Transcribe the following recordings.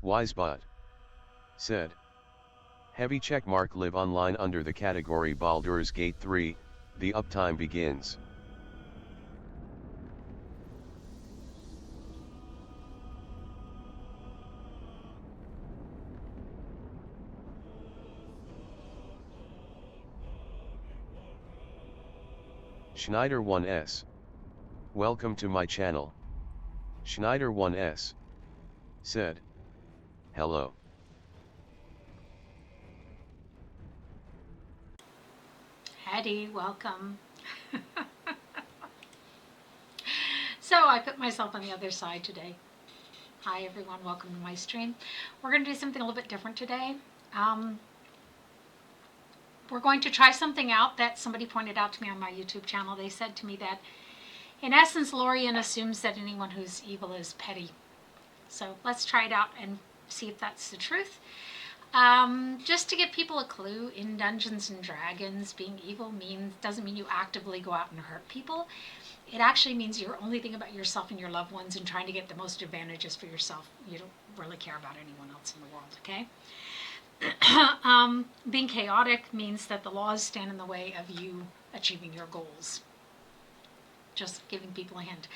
Wisebot said. Heavy checkmark live online under the category Baldur's Gate 3, the uptime begins. Schneider 1S. Welcome to my channel. Schneider 1S said. Hello. Hetty, welcome. So I put myself on the other side today. Hi everyone, welcome to my stream. We're going to do something a little bit different today. We're going to try something out that somebody pointed out to me on my YouTube channel. They said to me that, in essence, Larion assumes that anyone who's evil is petty. So let's try it out and see if that's the truth. Just to give people a clue, in Dungeons and Dragons, being evil doesn't mean you actively go out and hurt people. It actually means you're only thinking about yourself and your loved ones and trying to get the most advantages for yourself. You don't really care about anyone else in the world, okay? Being chaotic means that the laws stand in the way of you achieving your goals. Just giving people a hint.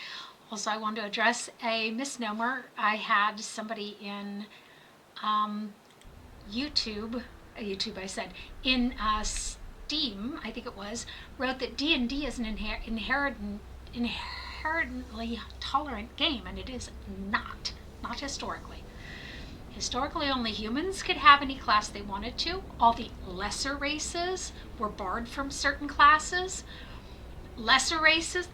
Also, I want to address a misnomer. I had somebody in YouTube I said, in Steam, I think it was, wrote that D&D is an inherently tolerant game, and it is not historically. Historically, only humans could have any class they wanted to. All the lesser races were barred from certain classes. Lesser races,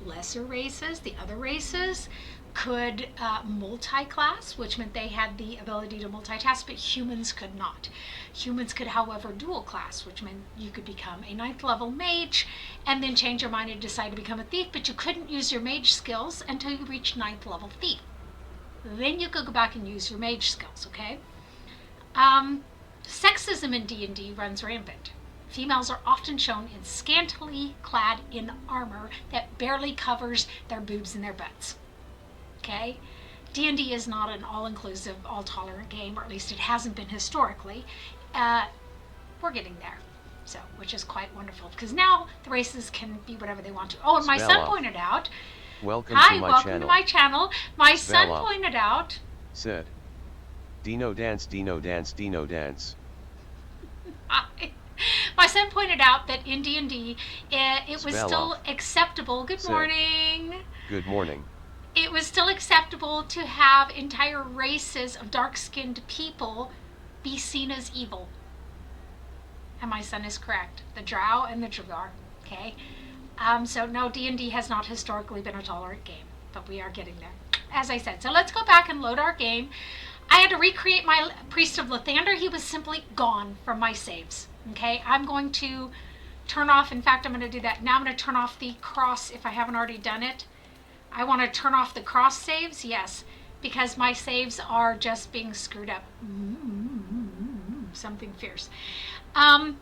the other races could multi-class, which meant they had the ability to multitask, but humans could not. Humans could, however, dual class, which meant you could become a 9th level mage and then change your mind and decide to become a thief, but you couldn't use your mage skills until you reached 9th level thief. Then you could go back and use your mage skills, okay? Sexism in D&D runs rampant. Females are often shown in scantily clad in armor that barely covers their boobs and their butts. Okay? D&D is not an all-inclusive, all-tolerant game, or at least it hasn't been historically. We're getting there, so, which is quite wonderful, because now the races can be whatever they want to. Oh, and my son pointed out, welcome hi, to my welcome channel. to my channel. My son pointed out, said, Dino dance, Dino dance, Dino dance. My son pointed out that in D&D, it was still acceptable. Good morning. Good morning. It was still acceptable to have entire races of dark-skinned people be seen as evil. And my son is correct. The Drow and the Dragar. Okay? So no, D&D has not historically been a tolerant game, but we are getting there, as I said. So let's go back and load our game. I had to recreate my Priest of Lathander. He was simply gone from my saves. Okay? I'm going to turn off, in fact, I'm going to do that. Now I'm going to turn off the cross if I haven't already done it. I want to turn off the cross saves, yes, because my saves are just being screwed up. Something fierce. I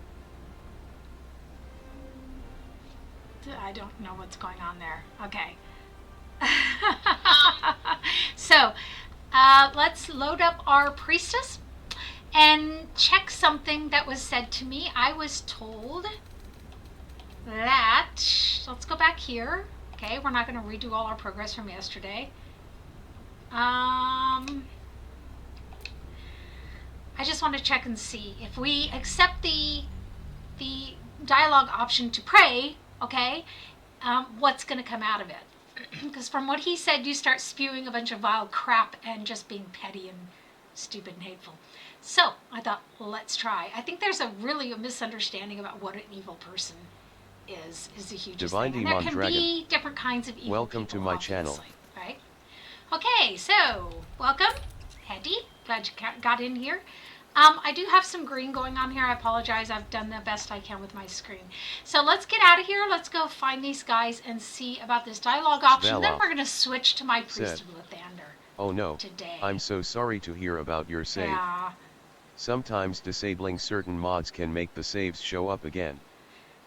don't know what's going on there. Okay. So, let's load up our Priestess and check something that was said to me. I was told that, let's go back here. Okay, we're not going to redo all our progress from yesterday. I just want to check and see if we accept the dialogue option to pray, okay, what's going to come out of it. Because from what he said, you start spewing a bunch of vile crap and just being petty and stupid and hateful. So I thought, well, let's try. I think there's a misunderstanding about what an evil person is the hugest thing. And there can be different kinds of evil welcome people, to my channel. Right? Okay, so welcome, Hetty. Glad you got in here. I do have some green going on here. I apologize. I've done the best I can with my screen. So let's get out of here. Let's go find these guys and see about this dialogue option. Then we're going to switch to my Priest of Lathander. Oh no, today. I'm so sorry to hear about your save. Yeah. Sometimes disabling certain mods can make the saves show up again.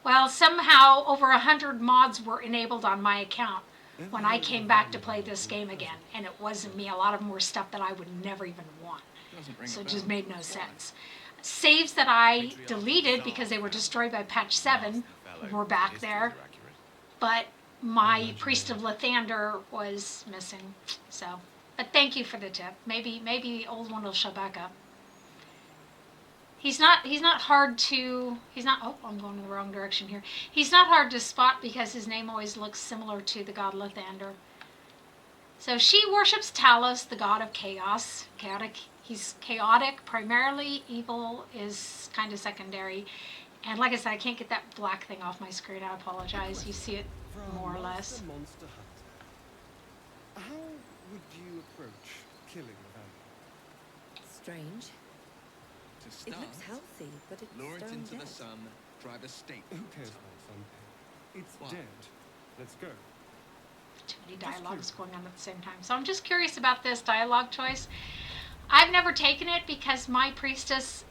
Well, somehow over 100 mods were enabled on my account when I came back to play this game again, and it wasn't me. A lot of them were stuff that I would never even want. So it just made no sense. Saves that I deleted because they were destroyed by patch 7 were back there, but my Priest of Lathander was missing. So, but thank you for the tip. Maybe the old one will show back up. He's not hard to, oh, I'm going in the wrong direction here. He's not hard to spot because his name always looks similar to the god Lathander. So she worships Talos, the god of chaos. He's chaotic primarily, evil is kind of secondary. And like I said, I can't get that black thing off my screen, I apologize. You see it more or less. How would you approach killing the vampire? Strange. It looks healthy, but it's lure it stone into dead. the sun, drive a stake. Who cares about sun? It's What? dead. Let's go. Too many dialogues going on at the same time. So I'm just curious about this dialogue choice. I've never taken it because my priestess,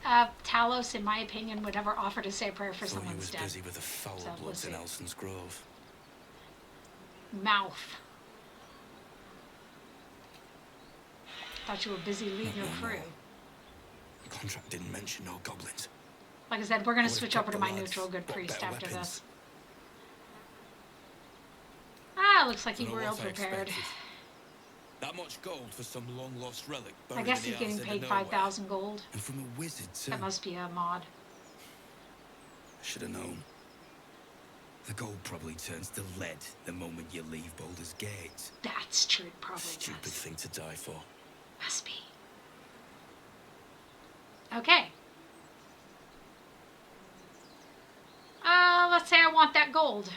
Talos, in my opinion, would never offer to say a prayer for Thought you someone's was dead. busy with the foul So, we'll bloods in see. Elson's Grove. Mouth. Thought you were busy leading your crew. The contract didn't mention no goblins. Like I said, we're going to Would've switch kept over to the my lads, neutral good got priest better after weapons. this. Ah, looks like you Dunno were what I ill-prepared. expected. That much gold for some long-lost relic I buried guess in he's the getting arse paid of nowhere. 5,000 gold. And from a wizard, too. That must be a mod. Should have known. The gold probably turns to lead the moment you leave Baldur's Gate. That's true, it probably Stupid does. thing to die for. Must be. Okay. Let's say I want that gold.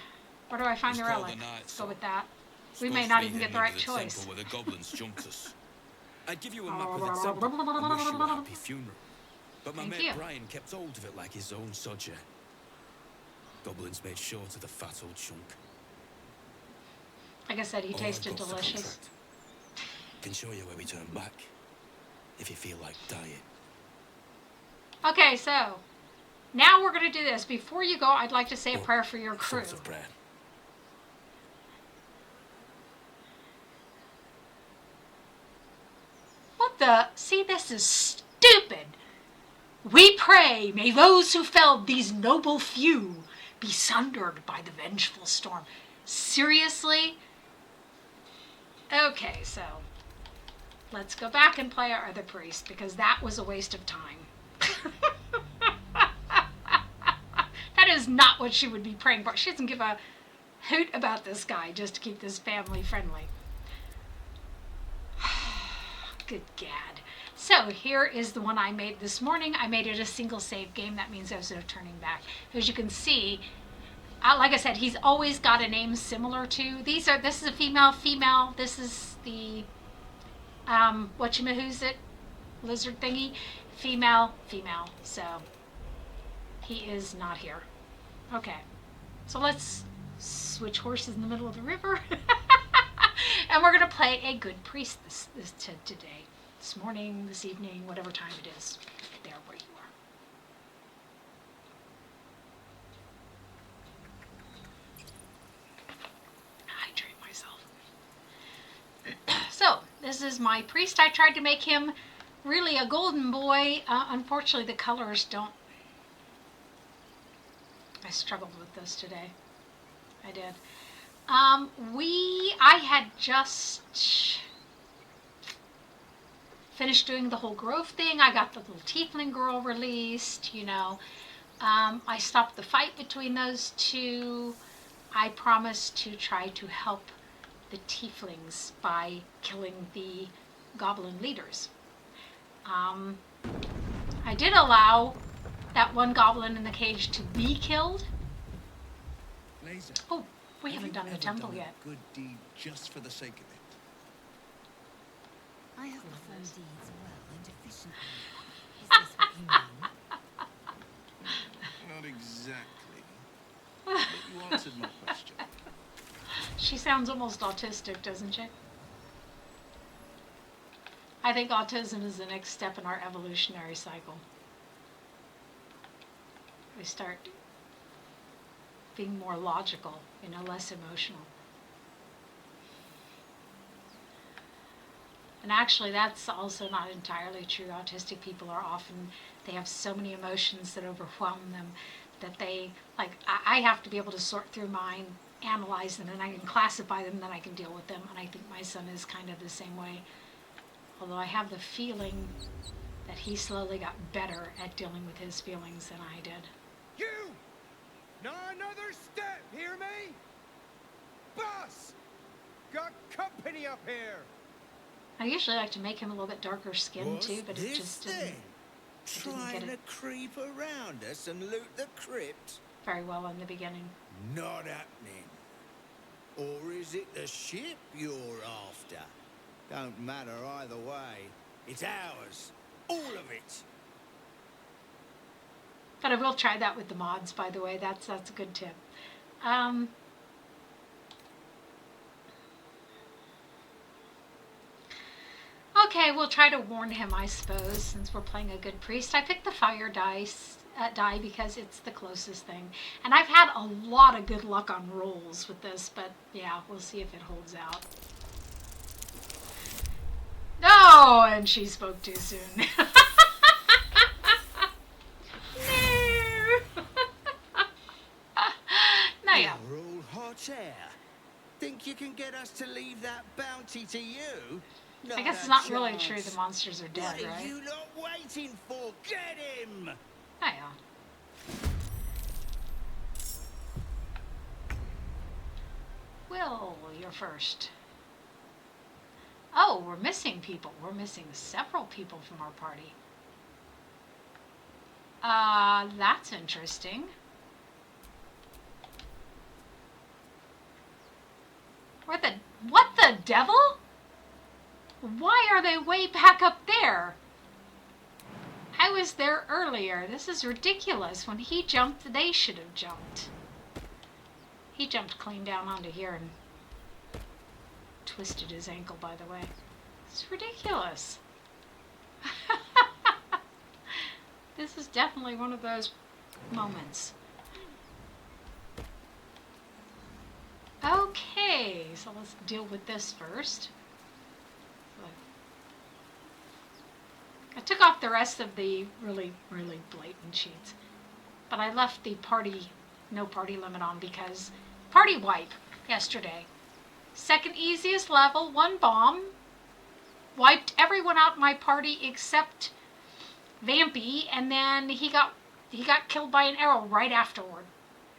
Where do I find It's the called relic? the Night Let's go Sword. with that. We Supposed may to not be even get hidden the right under choice. temple where the goblins jumped us. I'd give you a map of the temple and wish you a happy funeral. But my Thank mate you. Brian kept hold of it like his own sodger. Goblins made short of the fat old chunk. Like I said, he All I've tasted got's the delicious. contract. Can show you where we turn back if you feel like dying. Okay, so now we're going to do this. Before you go, I'd like to say a What prayer for your crew. Sort of prayer. What the? See, this is stupid. We pray, may those who felled these noble few be sundered by the vengeful storm. Seriously? Okay, so let's go back and play our other priest because that was a waste of time. That is not what she would be praying for. She doesn't give a hoot about this guy just to keep this family friendly. Good gad. So here is the one I made this morning. I made it a single save game. That means there's no turning back. As you can see, like I said, he's always got a name similar to this is a female. This is the whatchamahoo's it lizard thingy, female. So he is not here. Okay, so let's switch horses in the middle of the river. And we're going to play a good priest today. This morning, this evening, whatever time it is. There where you are. Hydrate myself. So, this is my priest. I tried to make him really a golden boy. Unfortunately, the colors don't. I struggled with this today. I did. I had just finished doing the whole grove thing. I got the little tiefling girl released, you know. I stopped the fight between those two. I promised to try to help the tieflings by killing the goblin leaders. I did allow that one goblin in the cage to be killed. Laser, Oh, we have haven't you done the ever temple done yet. a good deed just for the sake of it? I have performed deeds well and efficiently. Is this what you mean? Not exactly. But you answered my question. She sounds almost autistic, doesn't she? I think autism is the next step in our evolutionary cycle. We start being more logical, you know, less emotional. And actually, that's also not entirely true. Autistic people are often, they have so many emotions that overwhelm them that they, like, I have to be able to sort through mine, analyze them, and I can classify them, then I can deal with them. And I think my son is kind of the same way. Although I have the feeling that he slowly got better at dealing with his feelings than I did. You! Not another step, hear me? Boss! Got company up here! I usually like to make him a little bit darker skinned What's too, but it this just then? didn't Trying get to it. creep around us and loot the crypt? Very well in the beginning. Not happening. Or is it the ship you're after? Don't matter either way. It's ours. All of it. But I will try that with the mods, by the way. That's a good tip. Okay, we'll try to warn him, I suppose, since we're playing a good priest. I picked the fire die because it's the closest thing. And I've had a lot of good luck on rolls with this, but yeah, we'll see if it holds out. No! And she spoke too soon. No! Yeah. You're all hot air. Think you can get us to leave that bounty to you? I guess it's a not really true. chance. The monsters are dead, What are right? you lot waiting for? Get him! Oh, yeah. Will, you're first. Oh, we're missing people. We're missing several people from our party. That's interesting. What the devil? Why are they way back up there? I was there earlier. This is ridiculous. When he jumped, they should have jumped. He jumped clean down onto here and twisted his ankle, by the way. It's ridiculous. This is definitely one of those moments. Okay, so let's deal with this first. I took off the rest of the really, really blatant cheats. But I left the no party limit on because party wipe yesterday. Second easiest level, 1 bomb. Wiped everyone out in my party except Vampy, and then he got killed by an arrow right afterward.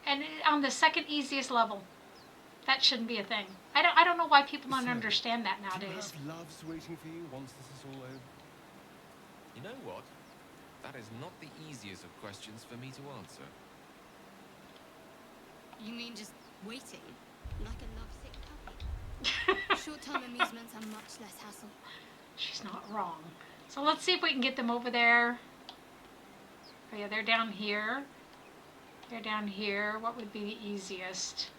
And on the second easiest level. That shouldn't be a thing. I don't know why people don't understand that Do you nowadays. have loves waiting for you once this is all over? You know what? That is not the easiest of questions for me to answer. You mean just waiting? Like a lovesick puppy? Short-term amusements are much less hassle. She's not wrong. So let's see if we can get them over there. Oh yeah, they're down here. They're down here. What would be the easiest?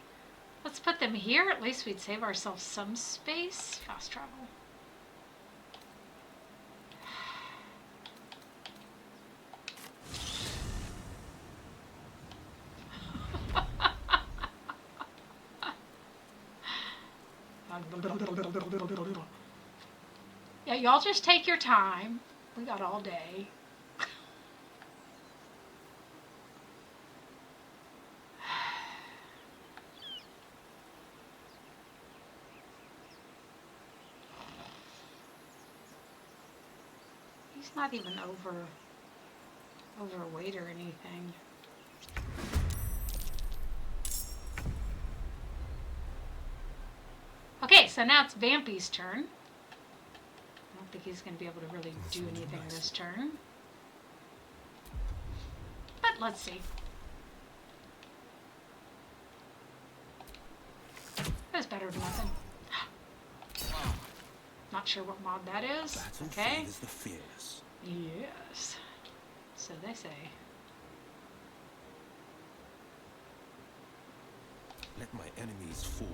Let's put them here. At least we'd save ourselves some space. Fast travel. Yeah, y'all just take your time. We got all day. He's not even overweight or anything. Okay, so now it's Vampy's turn. I don't think he's going to be able to really do anything this turn. But let's see. That's better than nothing. Not sure what mod that is. Okay. the fears. Yes. So they say. Let my enemies fall.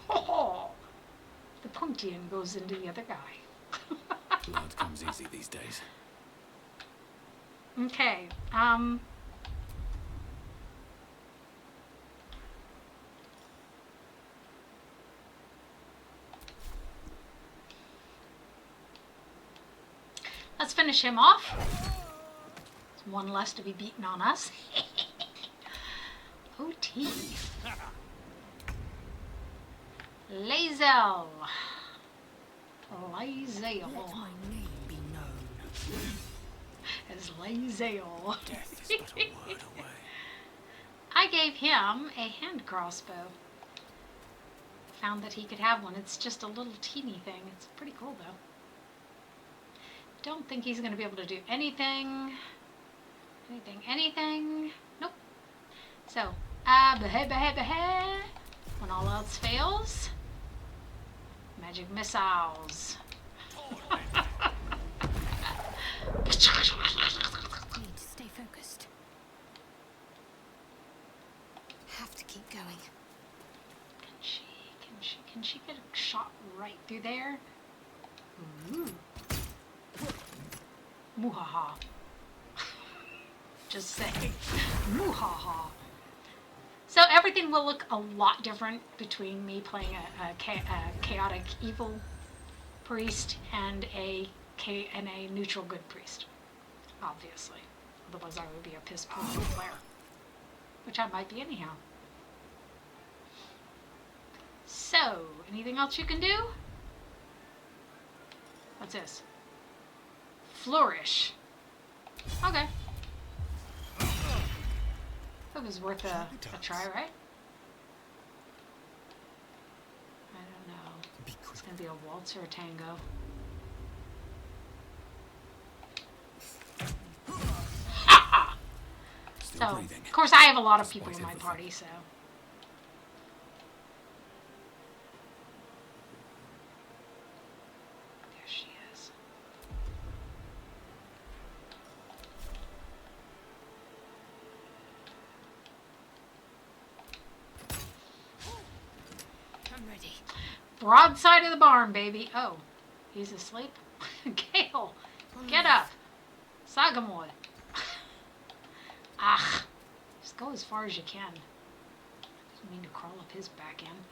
Oh, the pointy end goes into the other guy. Blood comes easy these days. Let's finish him off. It's one less to be beaten on us. OT. Lazel. Lazel. My name be known. As Lazel. Death is but a word away. I gave him a hand crossbow. Found that he could have one. It's just a little teeny thing. It's pretty cool though. Don't think he's going to be able to do anything. Anything. Nope. So, behe. When all else fails, magic missiles. Need to stay focused. Have to keep going. Can she get a shot right through there? Ooh. Muhaha. Just saying. Muhaha. So everything will look a lot different between me playing a chaotic evil priest and a neutral good priest. Obviously. Otherwise I would be a piss poor player. Which I might be anyhow. So, anything else you can do? What's this? Flourish. Okay. That was worth a try, right? I don't know. It's going to be a waltz or a tango. So, of course, I have a lot of people in my party, so. There she is. I'm ready. Broadside of the barn, baby. Oh, he's asleep. Gale, get up. Sagamore. Ah, just go as far as you can. Doesn't mean to crawl up his back end.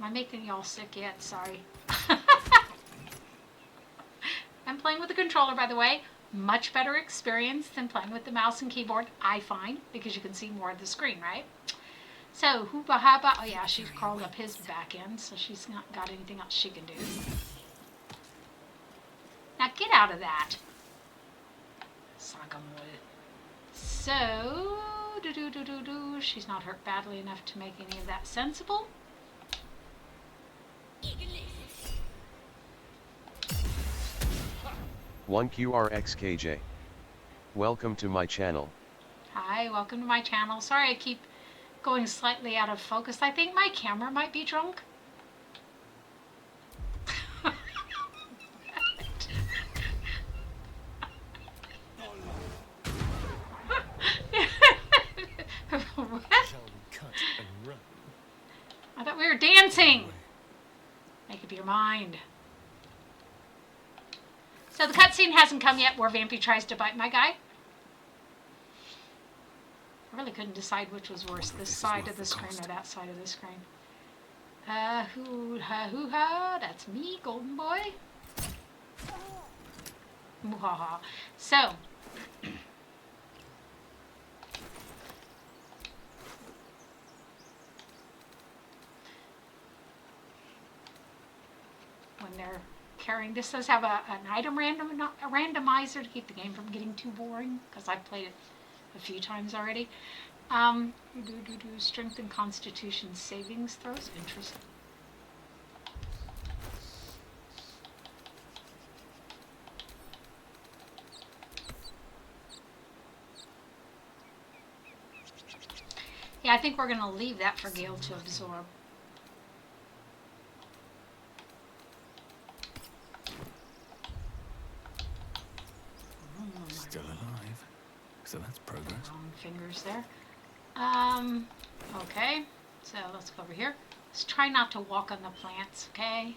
Am I making y'all sick yet? Sorry. I'm playing with the controller, by the way. Much better experience than playing with the mouse and keyboard, I find, because you can see more of the screen, right? So, Hooba Haba, oh yeah, she's crawled up his back end, so she's not got anything else she can do. Now get out of that. Sagamore. So, she's not hurt badly enough to make any of that sensible. One QRXKJ. Welcome to my channel. Hi, welcome to my channel. Sorry I keep going slightly out of focus. I think my camera might be drunk. What? I thought we were dancing. Make up your mind. So the cutscene hasn't come yet where Vampy tries to bite my guy. I really couldn't decide which was worse, this side of the screen or that side of the screen. Hoo-ha, that's me, golden boy. Muhaha. So, when they're carrying, this does have an item randomizer to keep the game from getting too boring, because I've played it a few times already. Strength and Constitution savings throws. Interesting. Yeah, I think we're going to leave that for Gale to absorb. Still alive. So that's progress. Wrong fingers there. Okay. So let's go over here. Let's try not to walk on the plants, okay?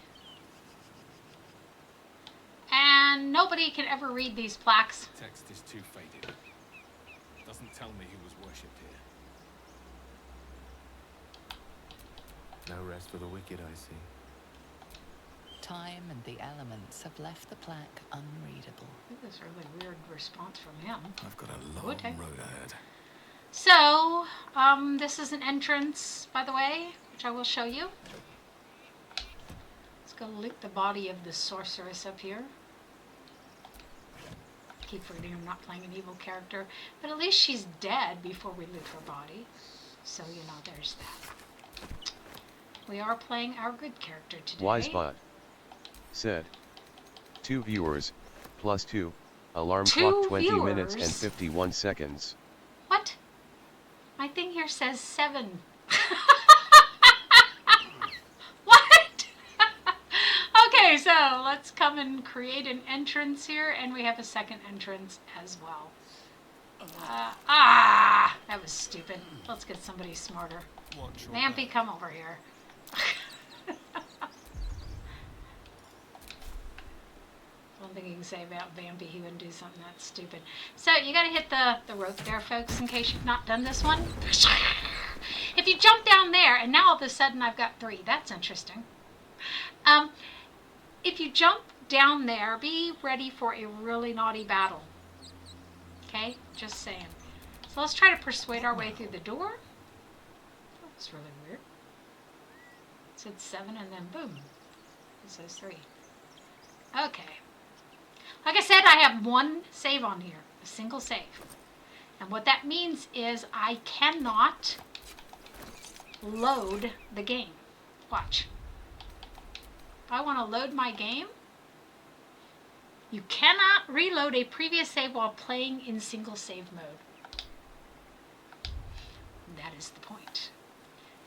And nobody can ever read these plaques. Text is too faded. Doesn't tell me who was worshipped here. No rest for the wicked, I see. Time and the elements have left the plaque unreadable. This is a really weird response from him. I've got a long Okay. road ahead. So, this is an entrance, by the way, which I will show you. Let's go loot the body of the sorceress up here. Keep forgetting I'm not playing an evil character, but at least she's dead before we loot her body. So, you know, there's that. We are playing our good character today. Wisebot said, 2 viewers, +2, alarm 2 clock 20 minutes and viewers? 51 seconds. What? My thing here says 7. What? Okay, so let's come and create an entrance here, and we have a second entrance as well. That was stupid. Let's get somebody smarter. Vampy, come over here. One thing you can say about Vampy, he wouldn't do something that stupid. So you gotta hit the rope there, folks, in case you've not done this one. If you jump down there, and now all of a sudden I've got 3. That's interesting. If you jump down there, be ready for a really naughty battle. Okay? Just saying. So let's try to persuade our way through the door. That's really weird. It said 7 and then boom. It says 3. Okay. Like I said, I have 1 save on here. A single save. And what that means is I cannot load the game. Watch. If I want to load my game, you cannot reload a previous save while playing in single save mode. That is the point.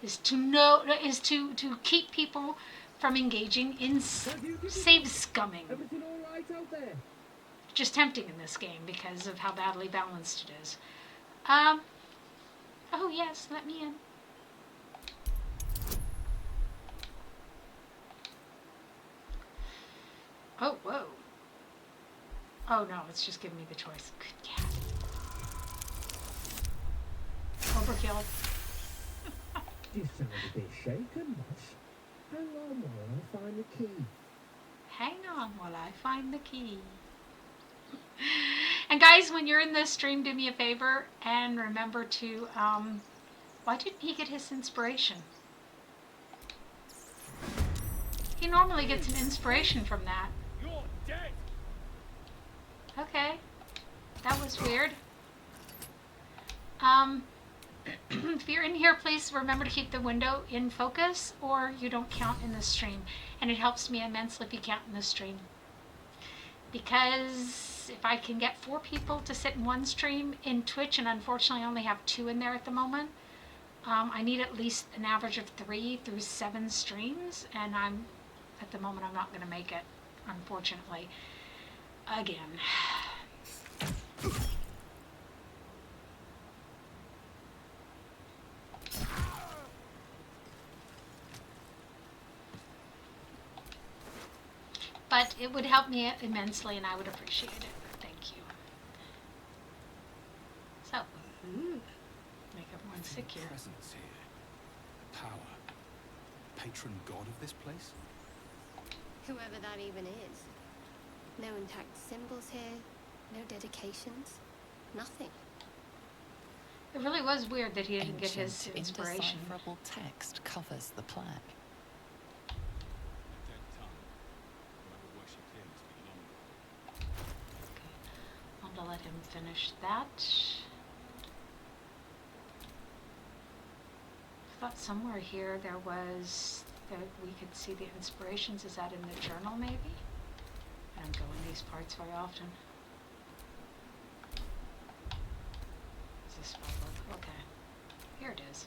Is to keep people from engaging in save scumming. Everything all right out there? Just tempting in this game because of how badly balanced it is. Oh yes, let me in. Oh, whoa. Oh no, it's just giving me the choice. Good cat. Overkill. You sound a bit shaken, Moss. Hang on while I find the key. Hang on while I find the key. And guys, when you're in this stream, do me a favor and remember to, why didn't he get his inspiration? He normally gets an inspiration from that. You're dead. Okay. That was weird. If you're in here, please remember to keep the window in focus or you don't count in the stream. And it helps me immensely if you count in the stream. Because if I can get 4 people to sit in one stream in Twitch, and unfortunately I only have 2 in there at the moment, I need at least an average of 3 through 7 streams, and at the moment I'm not going to make it, unfortunately. Again. But it would help me immensely, and I would appreciate it. Thank you. So, make everyone sick here. Presence here. Power. Patron god of this place? Whoever that even is. No intact symbols here, no dedications, nothing. It really was weird that he didn't get his Ancient, inspiration. indecipherable text covers the plaque. A dead tongue. Whoever worshipped him has been long. Okay. I'm gonna let him finish that. I thought somewhere here there was that we could see the inspirations. Is that in the journal, maybe? I don't go in these parts very often. Is this spellbook? Okay. Here it is.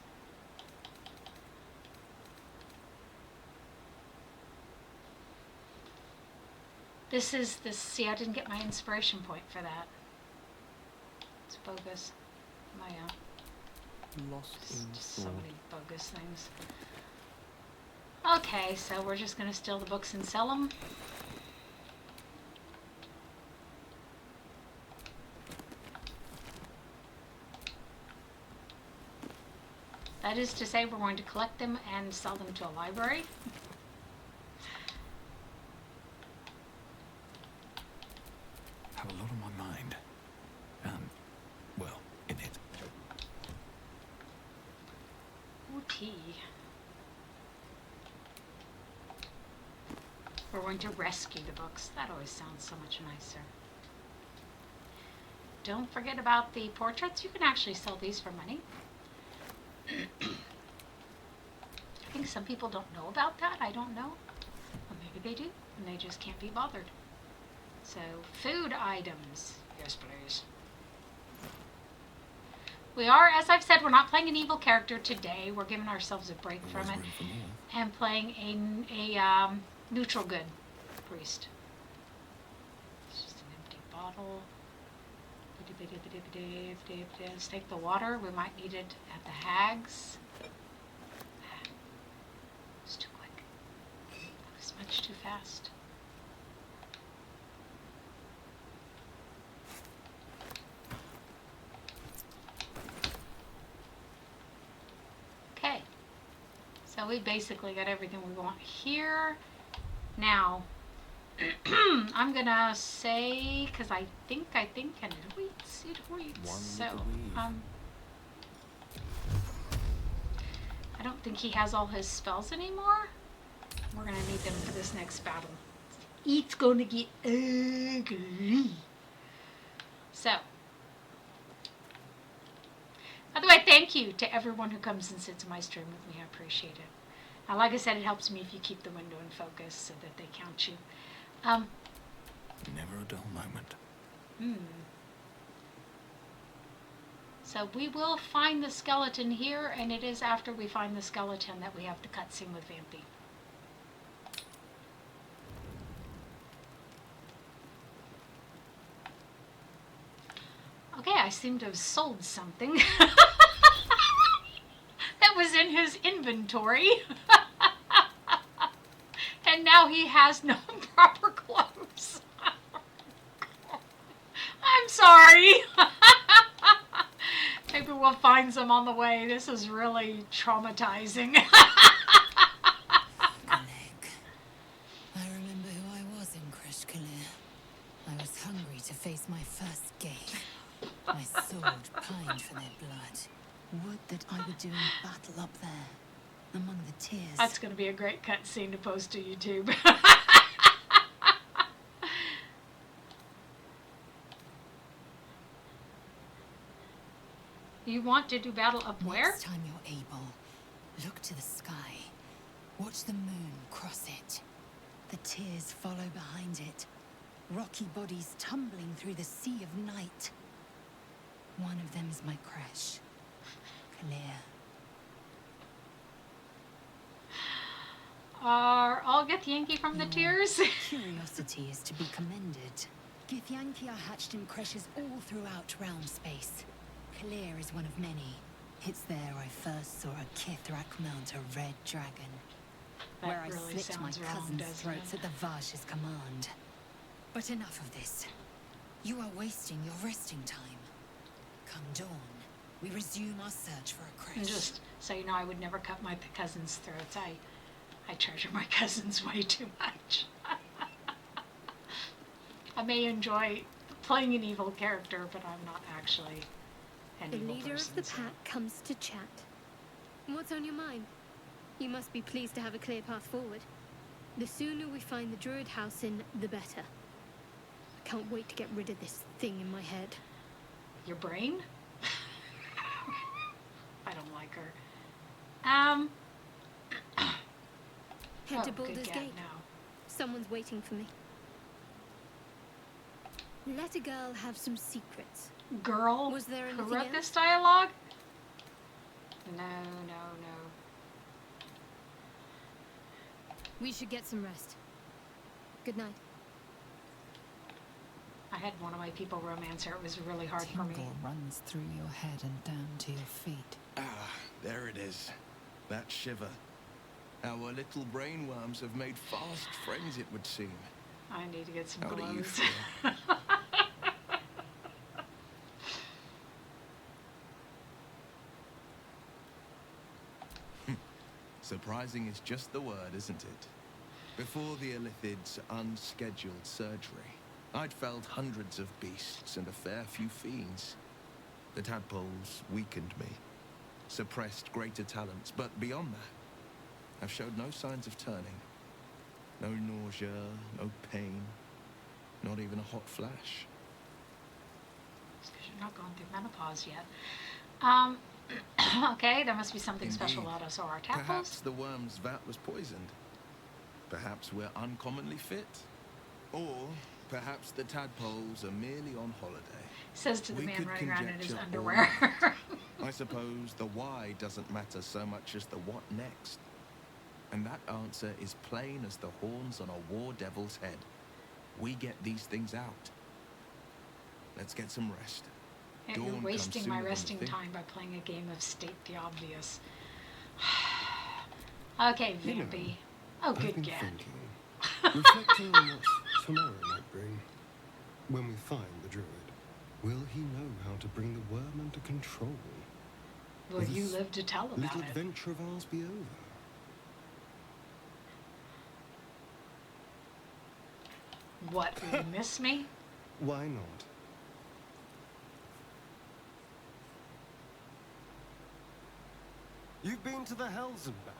This is this. See, I didn't get my inspiration point for that. It's bogus. My Lost in just so thought. many bogus things. Okay, so we're just gonna steal the books and sell them. That is to say, we're going to collect them and sell them to a library. We're going to rescue the books. That always sounds so much nicer. Don't forget about the portraits. You can actually sell these for money. I think some people don't know about that. I don't know. Or maybe they do, and they just can't be bothered. So, food items. Yes, please. We are, as I've said, we're not playing an evil character today. We're giving ourselves a break from it and playing a neutral good priest. It's just an empty bottle. Let's take the water. We might need it at the hags. It's too quick. That was much too fast. Okay. So we basically got everything we want here. Now, I'm gonna say, because I think, and it waits. So, I don't think he has all his spells anymore. We're gonna need them for this next battle. It's gonna get ugly. So, by the way, thank you to everyone who comes and sits in my stream with me. I appreciate it. Now, like I said, it helps me if you keep the window in focus so that they count you. Never a dull moment. So we will find the skeleton here, and it is after we find the skeleton that we have the cutscene with Vampy. Okay, I seem to have sold something that was in his inventory. And now he has no proper clothes. I'm sorry. Maybe we'll find some on the way. This is really traumatizing. Nick, I remember who I was in Krishkalir. I was hungry to face my first gate. My sword pined for their blood. Would that I were doing battle up there, among the tears. That's going to be a great cutscene to post to YouTube. You want to do battle up where? Next time you're able, look to the sky. Watch the moon cross it. The tears follow behind it. Rocky bodies tumbling through the sea of night. One of them is my crush, Kalir. I'll get Yankee from the tears. Curiosity is to be commended. Githyanki are hatched in creches all throughout realm space. Kalir is one of many. It's there I first saw a Kithrak mount a red dragon. That where really I slit my sounds wrong, cousin's doesn't throats it? at the Vash's command. But enough of this. You are wasting your resting time. Come dawn, we resume our search for a creche. And just so you know, I would never cut my cousin's throats. I treasure my cousins way too much. I may enjoy playing an evil character, but I'm not actually an The evil leader person, of the so- pack comes to chat. What's on your mind? You must be pleased to have a clear path forward. The sooner we find the druid house in, the better. I can't wait to get rid of this thing in my head. Your brain? I don't like her. Head to Oh, good Baldur's gag Gate. now. Someone's waiting for me. Let a girl have some secrets. Girl Was there who anything wrote else? this dialogue? No. We should get some rest. Good night. I had one of my people romance her. It was really hard for me. Tingle runs through your head and down to your feet. Ah, there it is. That shiver. Our little brainworms have made fast friends, it would seem. I need to get some How do you clothes. feel? Surprising is just the word, isn't it? Before the Illithid's unscheduled surgery, I'd felled hundreds of beasts and a fair few fiends. The tadpoles weakened me, suppressed greater talents, but beyond that, I've showed no signs of turning. No nausea, no pain, not even a hot flash. It's 'cause you're not going through menopause yet. Okay, there must be something special Indeed. about us or our Perhaps tadpoles. the worm's vat was poisoned. Perhaps we're uncommonly fit. Or perhaps the tadpoles are merely on holiday. Says to the We man could running around in his conjecture all underwear. I suppose the why doesn't matter so much as the what next. And that answer is plain as the horns on a war devil's head. We get these things out. Let's get some rest. You're Dawn comes wasting sooner my than we resting think. time by playing a game of state the obvious. Okay, You know, Vampy. Oh, I've good been gad. thinking, reflecting on what tomorrow might bring. When we find the druid, will he know how to bring the worm under control? Will you live to tell about Little it? adventure of ours be over? What, will you miss me? Why not? You've been to the hells and back,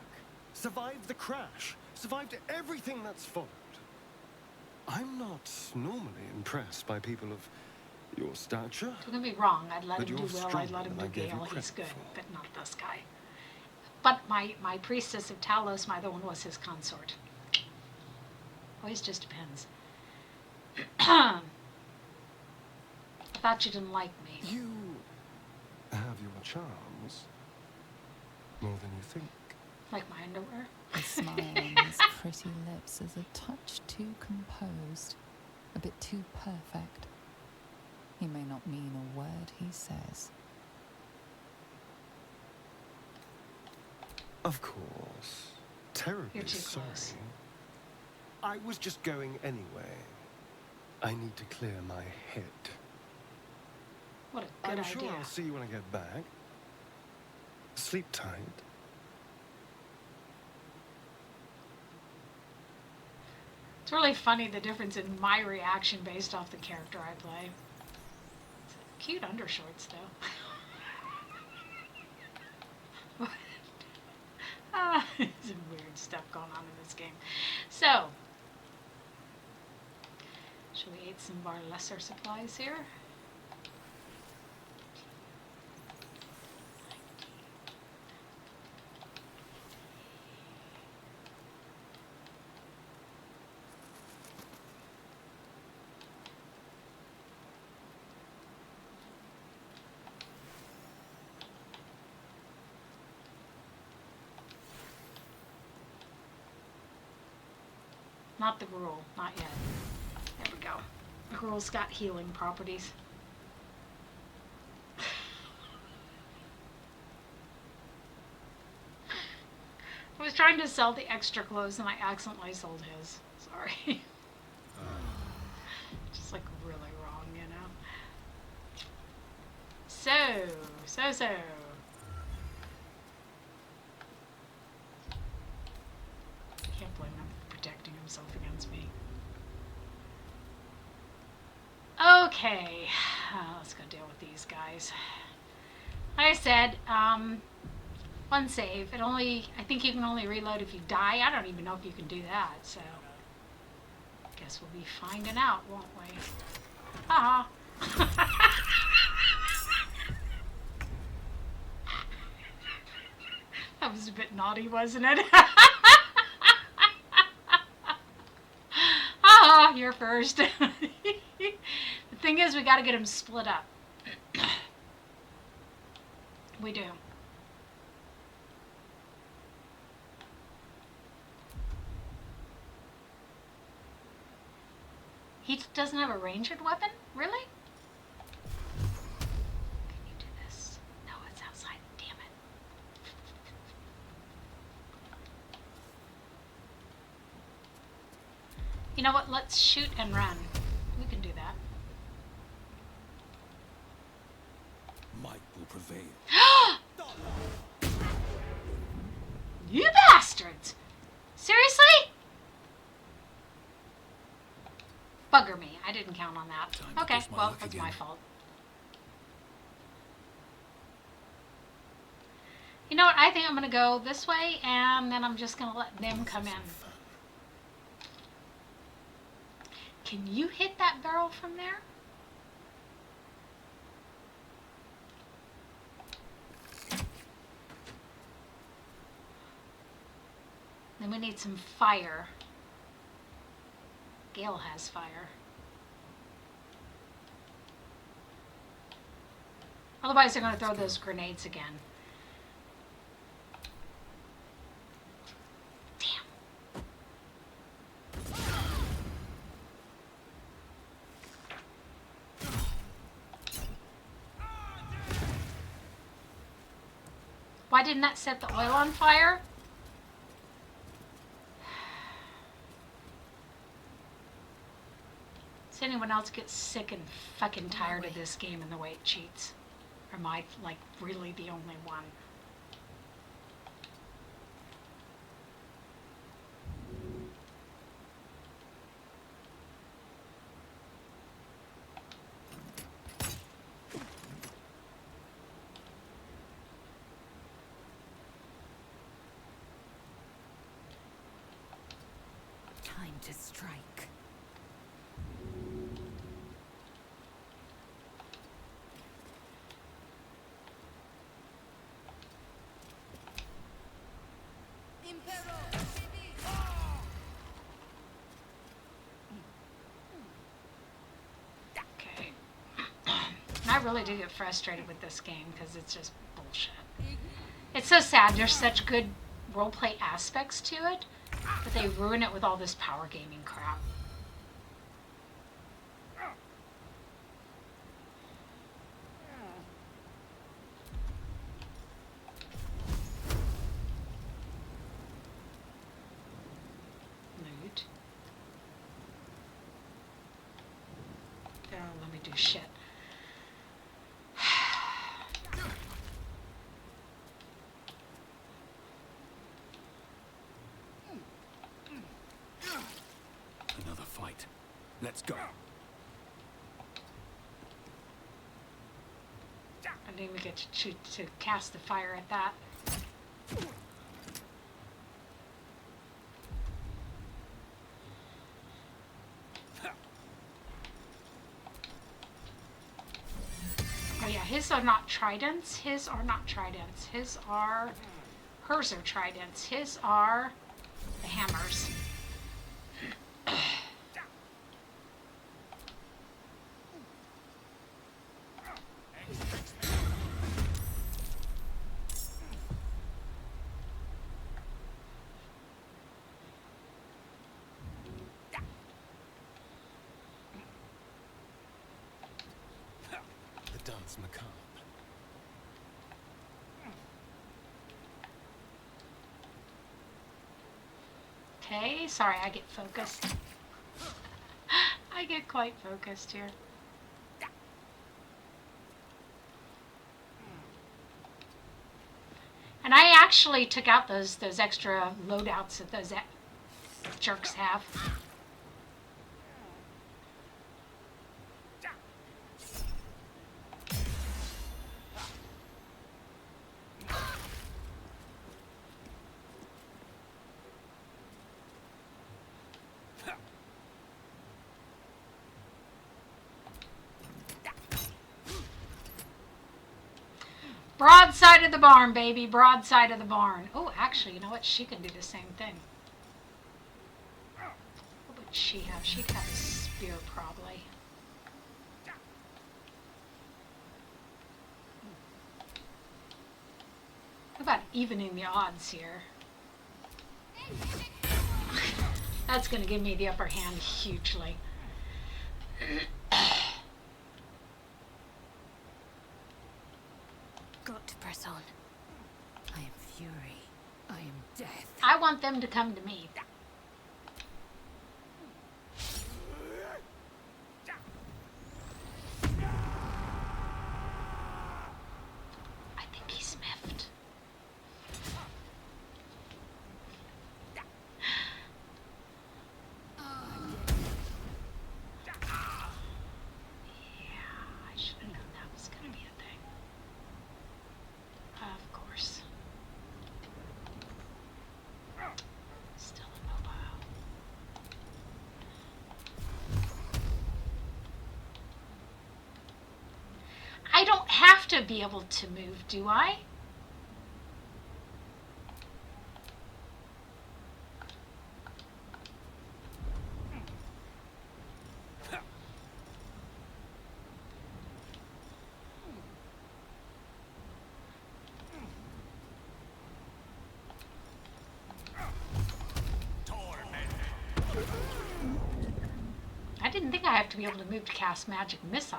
survived the crash, survived everything that's followed. I'm not normally impressed by people of your stature. Don't get me wrong, I'd let But him do you're well, I'd stronger let him than do I gave you Gale, he's credit good, for. but not this guy. But my Priestess of Talos, my other one, was his consort. Always just depends. I thought you didn't like me. You have your charms. More than you think. Like my underwear? The smile on his pretty lips is a touch too composed, a bit too perfect. He may not mean a word he says. Of course. Terribly You're too sorry. close. I was just going anyway. I need to clear my head. What a good I'm idea. sure I'll see you when I get back. Sleep tight. It's really funny the difference in my reaction based off the character I play. Cute undershorts, though. Some weird stuff going on in this game. So, should we eat some of our lesser supplies here? Not the gruel, not yet. There we go. The gruel's got healing properties. I was trying to sell the extra clothes and I accidentally sold his. Sorry. Just like really wrong, you know? So. Can't blame him for protecting himself against me. Okay, let's go deal with these guys. Like I said, one save. I think you can only reload if you die. I don't even know if you can do that, so guess we'll be finding out, won't we? Haha. That was a bit naughty, wasn't it? Ah, you're first. The thing is, we gotta get them split up. We do. He doesn't have a ranged weapon? Really? Can you do this? No, it's outside. Damn it. You know what? Let's shoot and run. We can do that. Might will prevail. You bastards! Seriously? Bugger me. I didn't count on that. Time to Okay, push my well, luck that's again. my fault. You know what? I think I'm going to go this way, and then I'm just going to let them come in. Can you hit that barrel from there? Then we need some fire. Gale has fire. Otherwise, they're going to throw those grenades again. Damn. Why didn't that set the oil on fire? Does anyone else get sick and fucking tired of this game and the way it cheats? Or am I, like, really the only one? Time to strike. Okay. I really do get frustrated with this game because it's just bullshit. It's so sad. There's such good roleplay aspects to it, but they ruin it with all this power gaming crap. Loot. They don't let me do shit. Another fight. Let's go. I didn't even get to cast the fire at that. Oh yeah, his are not tridents. His are not tridents. His are... Hers are tridents. His are the hammers. The dance macabre. Okay, sorry, I get focused. I get quite focused here. And I actually took out those extra loadouts that those jerks have. Broadside of the barn, baby. Broadside of the barn. Oh, actually, you know what? She can do the same thing. What would she have? She'd have a spear, probably. How about evening the odds here? That's going to give me the upper hand hugely. Got to press on. I am fury. I am death. I want them to come to me. I think he's miffed. Yeah, I should have known that was going to be a thing. Of course. Still a to be able to move, do I? I didn't think I have to be able to move to cast magic missile.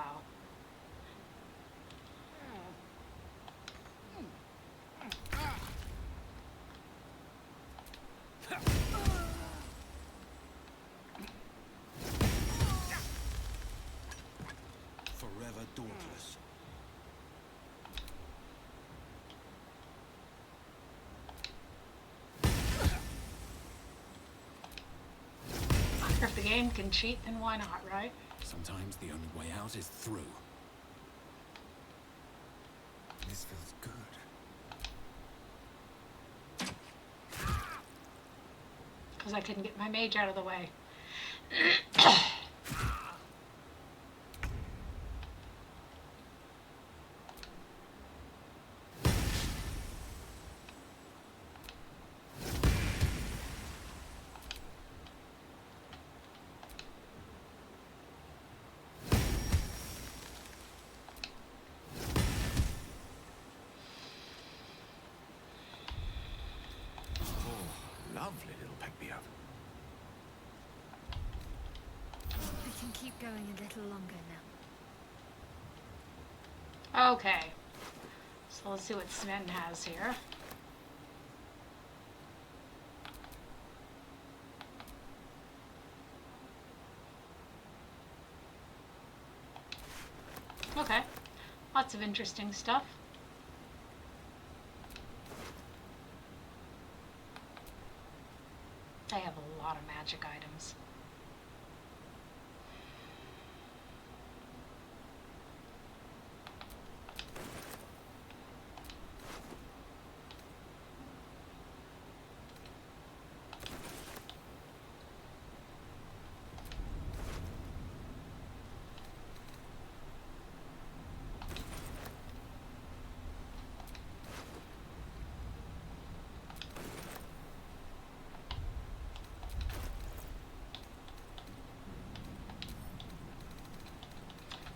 Forever dauntless. If the game can cheat, then why not, right? Sometimes the only way out is through. This feels good. Because I couldn't get my mage out of the way. Lovely little pick-me-up. We can keep going a little longer now. Okay. So let's see what Sven has here. Okay. Lots of interesting stuff. They have a lot of magic items.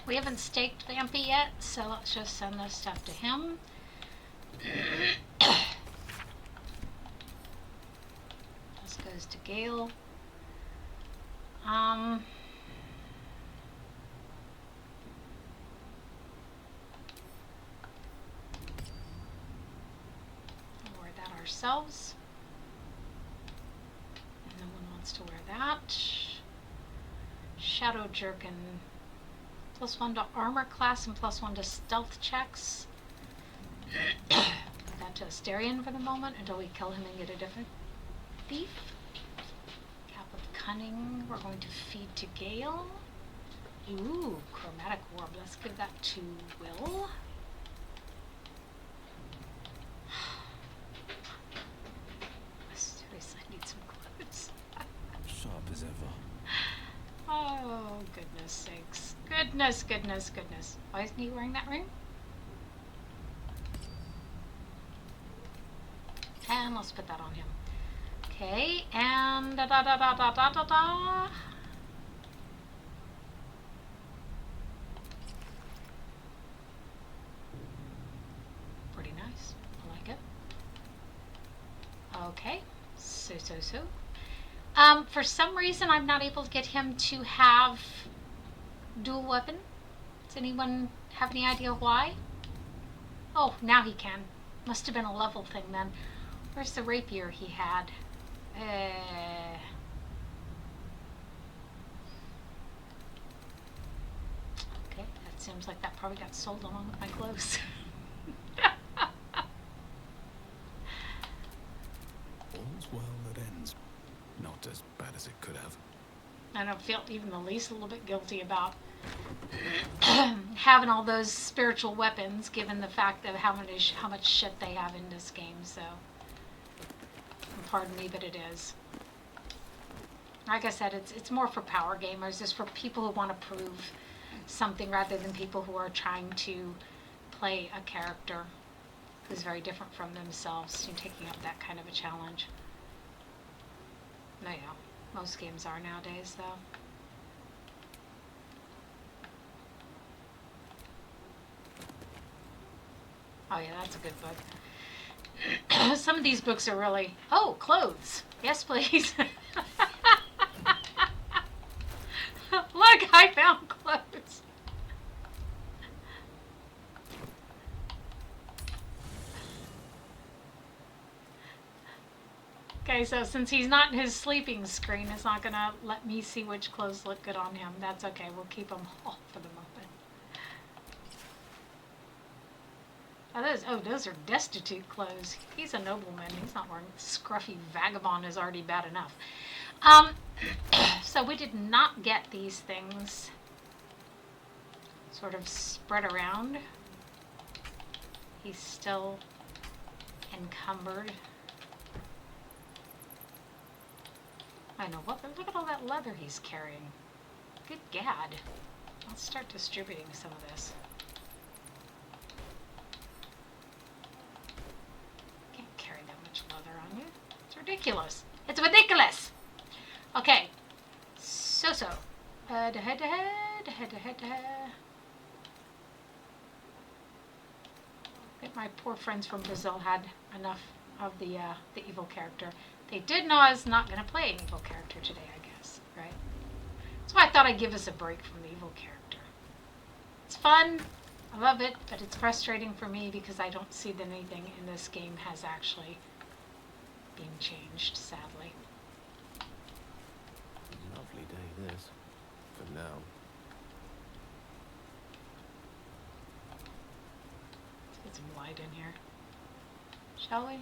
We haven't staked Vampy yet, so let's just send this stuff to him. This goes to Gale. We'll wear that ourselves. And no one wants to wear that. Shadow Jerkin. +1 to armor class and +1 to stealth checks. That to Asterion for the moment until we kill him and get a different thief. Cap of Cunning, we're going to feed to Gale. Ooh, Chromatic Orb, let's give that to Will. Seriously, I need some clothes. Sharp as ever. Oh, goodness sakes. Goodness, goodness, goodness. Why isn't he wearing that ring? And let's put that on him. Okay, and da-da-da-da-da-da-da-da. Pretty nice. I like it. Okay, so. For some reason, I'm not able to get him to have dual weapon. Does anyone have any idea why? Oh, now he can. Must have been a level thing then. Where's the rapier he had? Okay, that seems like that probably got sold along with my clothes. All's well that ends. Not as bad as it could have. I don't feel even the least a little bit guilty about having all those spiritual weapons, given the fact of how much shit they have in this game. So, pardon me, but it is. Like I said, it's more for power gamers. It's for people who want to prove something rather than people who are trying to play a character who's very different from themselves, taking up that kind of a challenge. No, yeah, most games are nowadays, though. Oh yeah, that's a good book. Some of these books are really... Oh, clothes. Yes, please. Look, I found clothes. Okay, so since he's not in his sleeping screen, it's not going to let me see which clothes look good on him. That's okay. We'll keep them all for the moment. Those are destitute clothes. He's a nobleman. He's not wearing scruffy vagabond is already bad enough. So we did not get these things sort of spread around. He's still encumbered. I know. Look at all that leather he's carrying. Good gad. Let's start distributing some of this. Leather on you. It's ridiculous. It's ridiculous. Okay. So. Head to head. I think my poor friends from Brazil had enough of the evil character. They did know I was not going to play an evil character today, I guess. Right? So I thought I'd give us a break from the evil character. It's fun. I love it, but it's frustrating for me because I don't see that anything in this game has actually being changed, sadly. Lovely day this, for now. Let's get some light in here, shall we?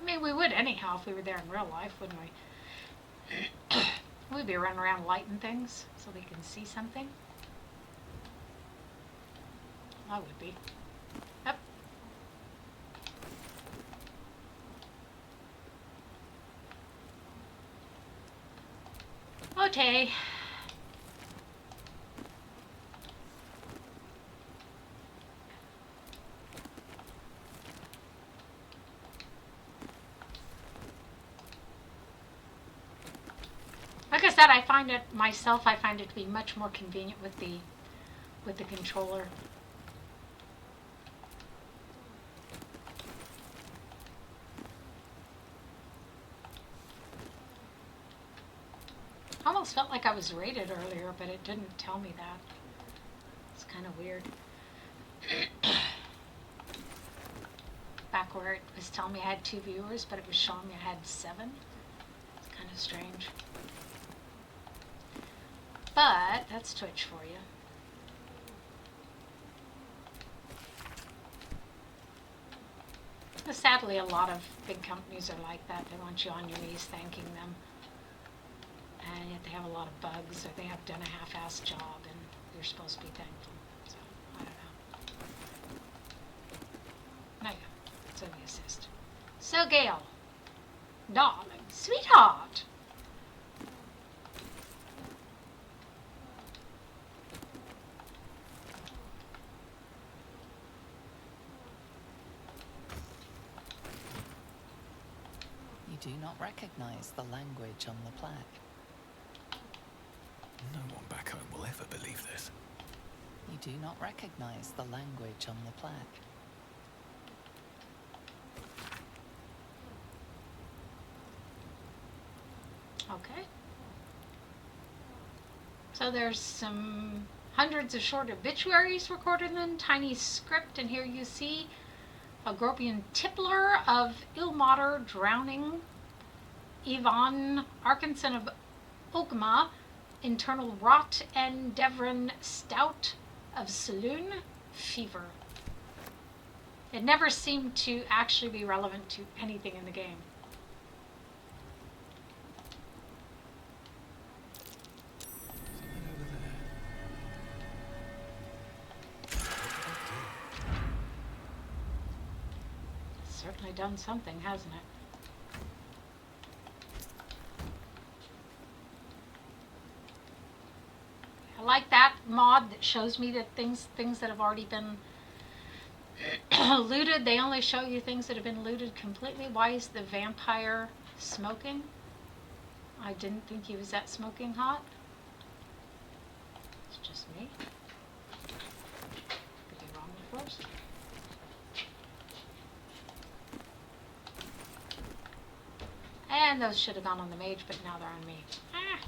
I mean, we would anyhow if we were there in real life, wouldn't we? We'd be running around lighting things so we can see something. I would be. Yep. Okay. Like I said, I find it to be much more convenient with the controller. I almost felt like I was rated earlier, but it didn't tell me that. It's kind of weird. Back where it was telling me I had 2 viewers, but it was showing me I had 7. It's kind of strange. But that's Twitch for you. But sadly, a lot of big companies are like that. They want you on your knees thanking them. And yet they have a lot of bugs, or they have done a half-assed job, and you're supposed to be thankful. So, I don't know. No, yeah, it's only assist. So, Gail, darling, sweetheart. You do not recognize the language on the plaque. No one back home will ever believe this. You do not recognize the language on the plaque. Okay. So there's some hundreds of short obituaries recorded in tiny script, and here you see a Gropian Tippler of Ilmater drowning, Ivan Arkinson of Ogma, internal rot, and Devron Stout of Saloon fever. It never seemed to actually be relevant to anything in the game. Certainly done something, hasn't it? I like that mod that shows me that things that have already been looted. They only show you things that have been looted completely. Why is the vampire smoking? I didn't think he was that smoking hot. It's just me. Could be wrong, of course. And those should have gone on the mage, but now they're on me. Ah.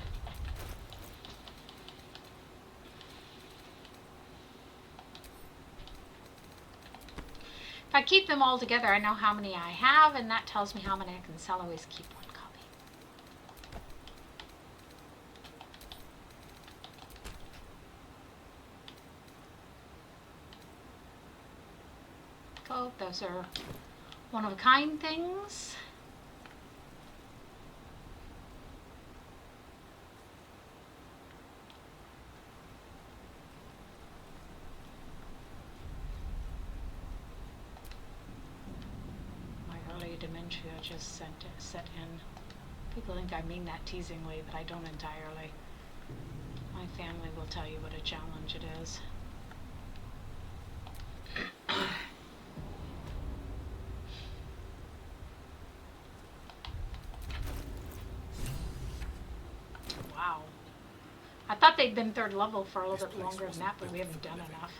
If I keep them all together, I know how many I have, and that tells me how many I can sell. Always keep one copy. Oh, those are one-of-a-kind things. Dementia just set in. People think I mean that teasingly, but I don't entirely. My family will tell you what a challenge it is. Wow. I thought they'd been 3rd level for a little bit longer than that, but we haven't done enough.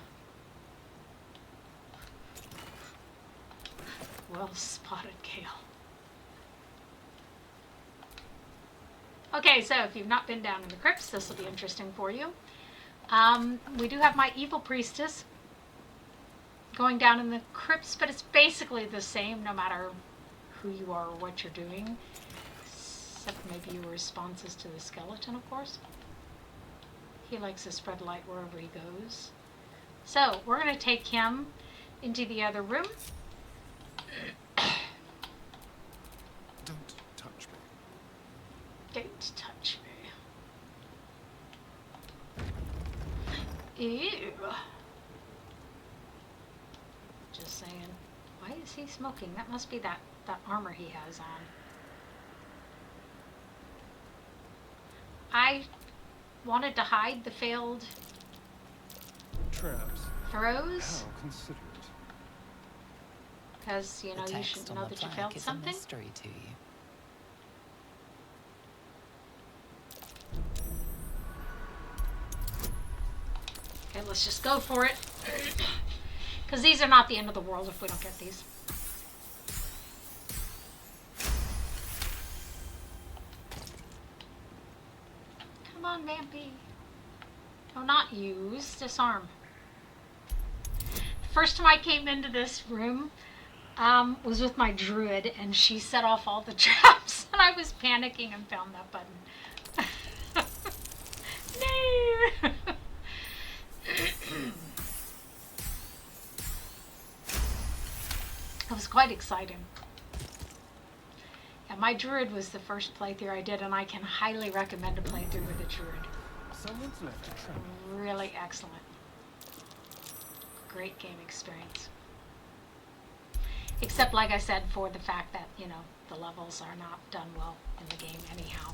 Well spotted, Gale. Okay, so if you've not been down in the crypts, this will be interesting for you. We do have my evil priestess going down in the crypts, but it's basically the same no matter who you are or what you're doing, except maybe your responses to the skeleton, of course. He likes to spread light wherever he goes. So we're going to take him into the other room. Don't touch me. Don't touch me. Ew. Just saying. Why is he smoking? That must be that armor he has on. I wanted to hide the failed Traps. throws. How considerate. Because, you know, The you text should on know the that you plaque failed is something. a mystery to you. Okay, let's just go for it. Because these are not the end of the world if we don't get these. Come on, Vampy. No, not use. Disarm. The first time I came into this room was with my druid, and she set off all the traps, and I was panicking and found that button. No! It was quite exciting. Yeah, my druid was the first playthrough I did, and I can highly recommend a playthrough with a druid. Someone's left a trap. Really excellent. Great game experience. Except, like I said, for the fact that, you know, the levels are not done well in the game anyhow.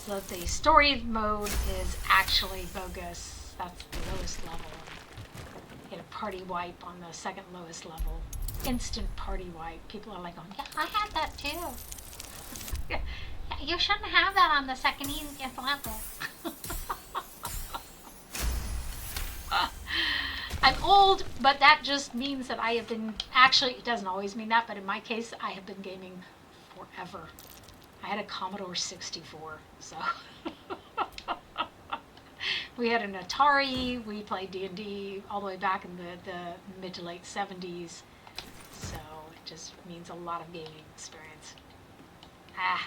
So the story mode is actually bogus. That's the lowest level. You get a party wipe on the 2nd lowest level. Instant party wipe. People are like, going, yeah, I had that too. Yeah, you shouldn't have that on the 2nd easiest level. I'm old, but that just means that I have been, actually it doesn't always mean that, but in my case I have been gaming forever. I had a Commodore 64, so. We had an Atari, we played D&D all the way back in the mid to late 70s, so it just means a lot of gaming experience. Ah.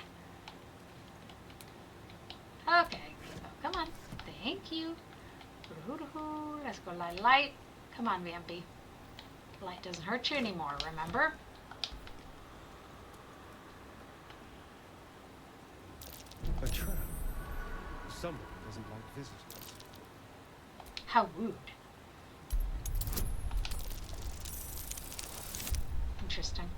Okay, so come on, thank you. Let's go light. Come on, Vampy. Light doesn't hurt you anymore, remember? A trap. Someone doesn't like visitors. How rude. Interesting.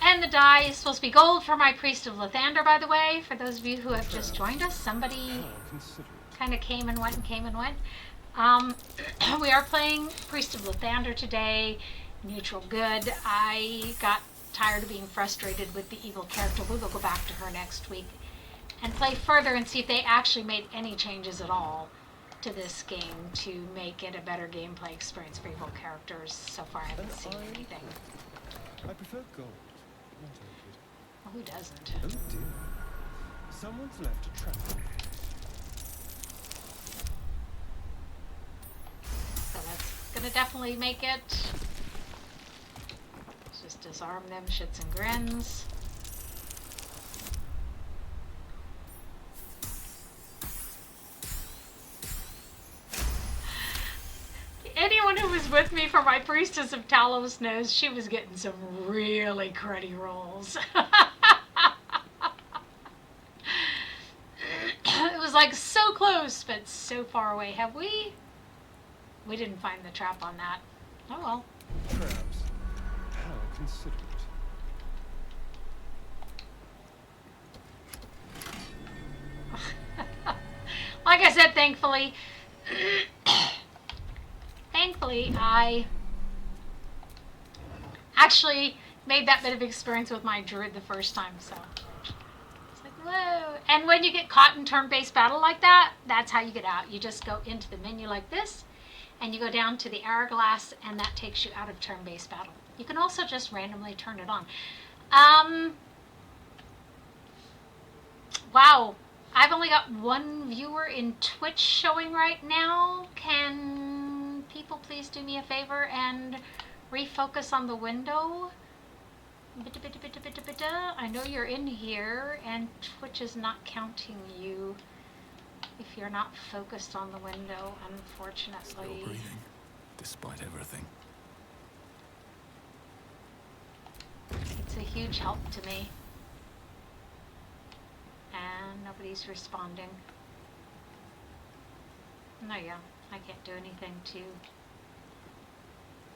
And the die is supposed to be gold for my Priest of Lathander, by the way. For those of you who have just joined us, somebody kind of came and went and came and went. We are playing Priest of Lathander today. Neutral good. I got tired of being frustrated with the evil character. We will go back to her next week and play further and see if they actually made any changes at all to this game to make it a better gameplay experience for evil characters. So far I haven't seen anything. I prefer gold, not orchid. Well, who doesn't? Oh dear. Someone's left a trap. So that's gonna definitely make it. Let's just disarm them shits and grins. Anyone who was with me for my Priestess of Talos knows she was getting some really cruddy rolls. It was like so close, but so far away. Have we? We didn't find the trap on that. Oh well. Traps. How considerate. Like I said, thankfully, I actually made that bit of experience with my druid the first time, so it's like, whoa. And when you get caught in turn-based battle like that, that's how you get out. You just go into the menu like this, and you go down to the hourglass, and that takes you out of turn-based battle. You can also just randomly turn it on. Wow. I've only got one viewer in Twitch showing right now. Can people please do me a favor and refocus on the window? I know you're in here and Twitch is not counting you if you're not focused on the window, unfortunately. Still breathing, despite everything. It's a huge help to me. And nobody's responding. No, yeah, I can't do anything to.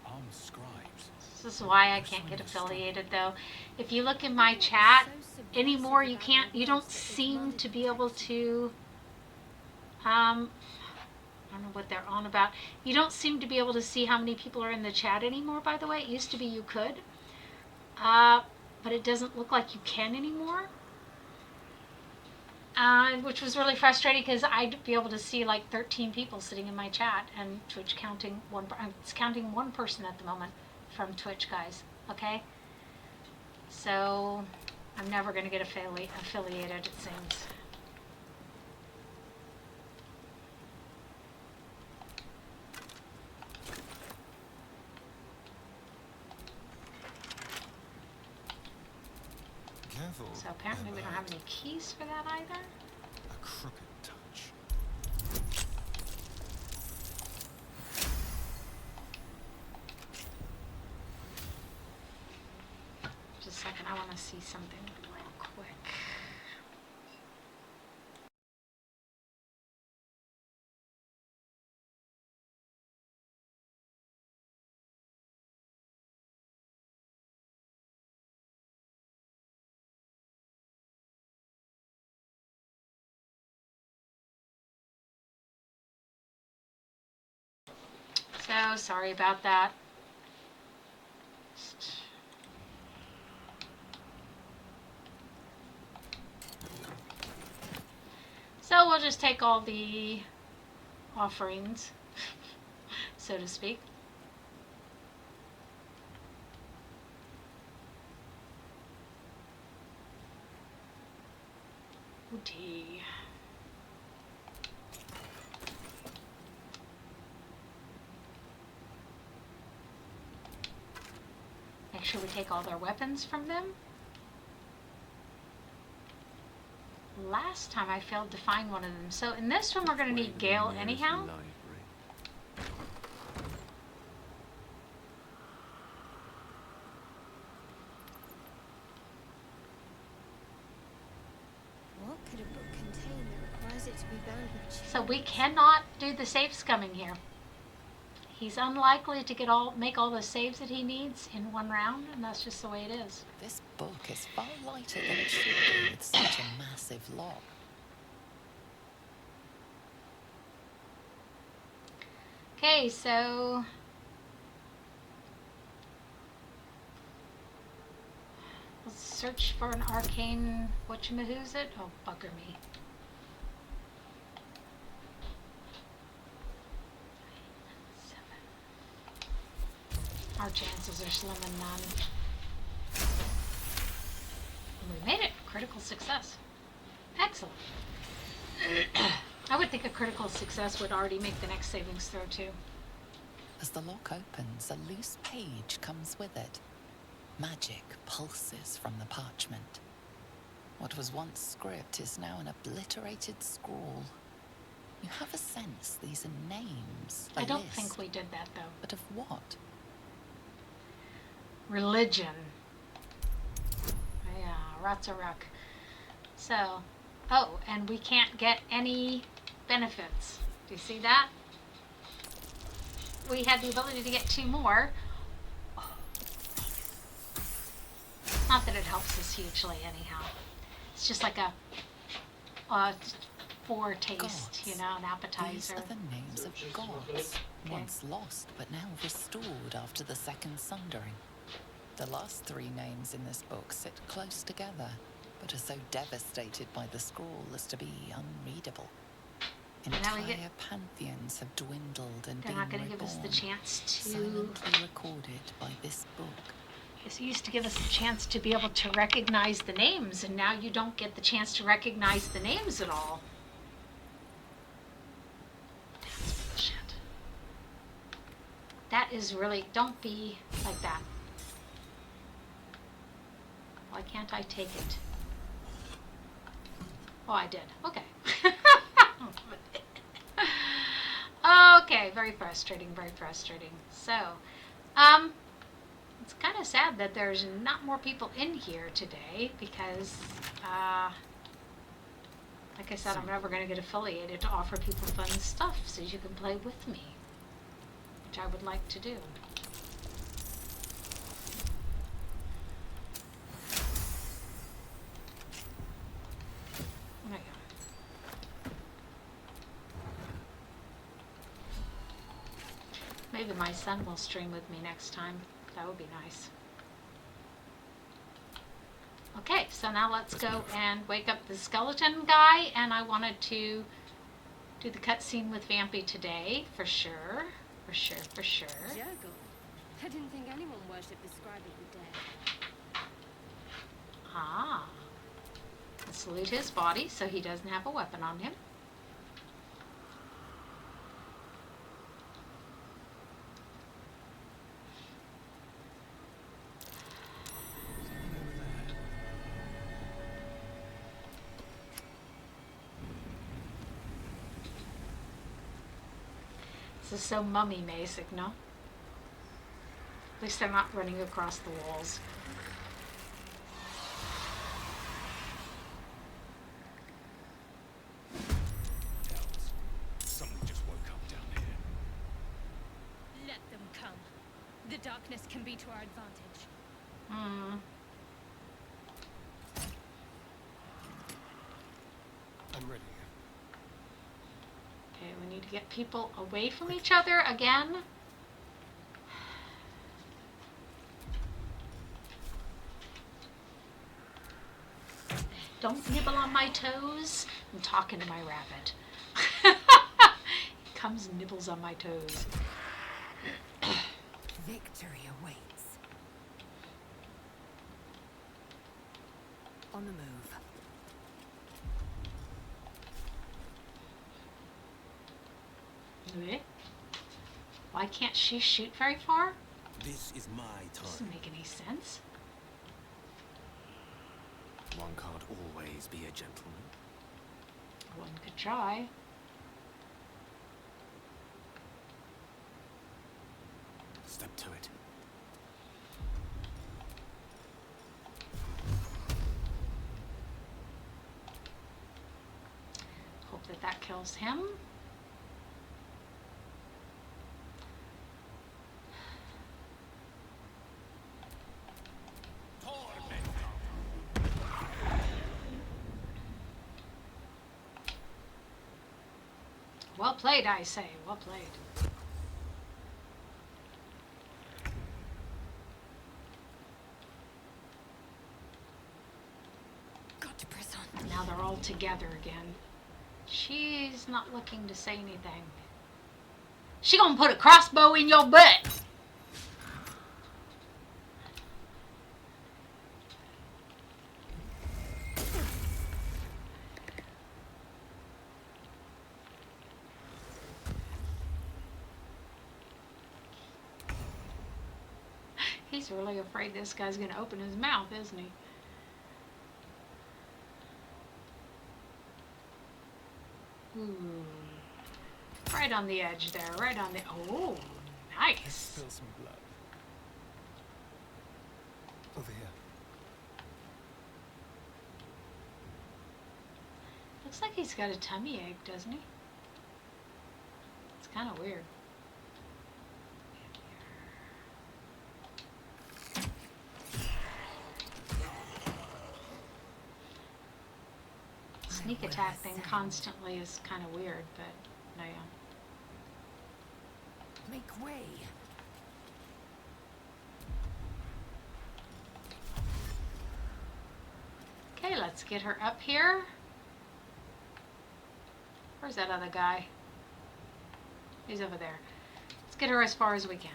Armed scribes. This is why I can't get affiliated, though. If you look in my chat anymore, you can't. You don't seem to be able to. I don't know what they're on about. You don't seem to be able to see how many people are in the chat anymore. By the way, it used to be you could, but it doesn't look like you can anymore. Which was really frustrating because I'd be able to see like 13 people sitting in my chat and Twitch counting one. It's counting one person at the moment from Twitch, guys. Okay, so I'm never going to get affiliated. It seems. Careful. So apparently we don't have any keys for that either. A crooked touch. Just a second, I want to see something real quick. So sorry about that. So we'll just take all the offerings, so to speak. Tea. Make sure we take all their weapons from them. Last time I failed to find one of them. So in this one we're going to need Gale anyhow. What could a book contain that requires it to be bound with chains? So we cannot do the safe scumming here. he's unlikely to make all the saves that he needs in one round, and that's just the way it is. This book is far lighter than it should be with such a massive lock. Okay, so let's search for an arcane whatchamahoosit. Oh, bugger me. Our chances are slim and none. And we made it. Critical success. Excellent. I would think a critical success would already make the next savings throw too. As the lock opens, a loose page comes with it. Magic pulses from the parchment. What was once script is now an obliterated scrawl. You have a sense these are names. I don't think we did that though. But of what? Religion. Yeah, Ratzaruck. So, oh, and we can't get any benefits. Do you see that? We had the ability to get 2 more. Not that it helps us hugely anyhow. It's just like a foretaste, Gods. you know, an appetizer. These are the names of gods, once lost but now restored after the second sundering. The last 3 names in this book sit close together, but are so devastated by the scroll as to be unreadable. Entire pantheons have dwindled and They're been not going to reborn, give us the chance to... silently recorded by this book. It used to give us the chance to be able to recognize the names, and now you don't get the chance to recognize the names at all. That's bullshit. That is really... Don't be like that. Why can't I take it? Oh, I did. Okay. Okay, very frustrating, very frustrating. So, it's kind of sad that there's not more people in here today because, like I said, I'm never going to get affiliated to offer people fun stuff so you can play with me, which I would like to do. There you go. Maybe my son will stream with me next time. That would be nice. Okay, so now let's go and wake up the skeleton guy, and I wanted to do the cutscene with Vampy today, for sure. For sure, for sure. Juggle. I didn't think anyone worshipped the scribe of the dead. Ah. Let's loot his body so he doesn't have a weapon on him. This is so mummy basic, no? At least they're not running across the walls. Hells. Someone just woke up down here. Let them come. The darkness can be to our advantage. Hmm. I'm ready. Okay, we need to get people away from each other again. Don't nibble on my toes. I'm talking to my rabbit. He comes and nibbles on my toes. Victory awaits. On the move. Okay. Why can't she shoot very far? This is my Doesn't time. make any sense. One can't always be a gentleman. One could try. Step to it. Hope that that kills him. Well played, I say. Well played. Got to press on. Now they're all together again. She's not looking to say anything. She gonna put a crossbow in your butt. He's really afraid this guy's gonna open his mouth, isn't he? Ooh. Right on the edge there, right on the... Oh, nice. Spill some blood. Over here. Looks like he's got a tummy ache, doesn't he? It's kind of weird. Sneak attack thing constantly is kind of weird, but no, yeah. Make way. Okay, let's get her up here. Where's that other guy? He's over there. Let's get her as far as we can.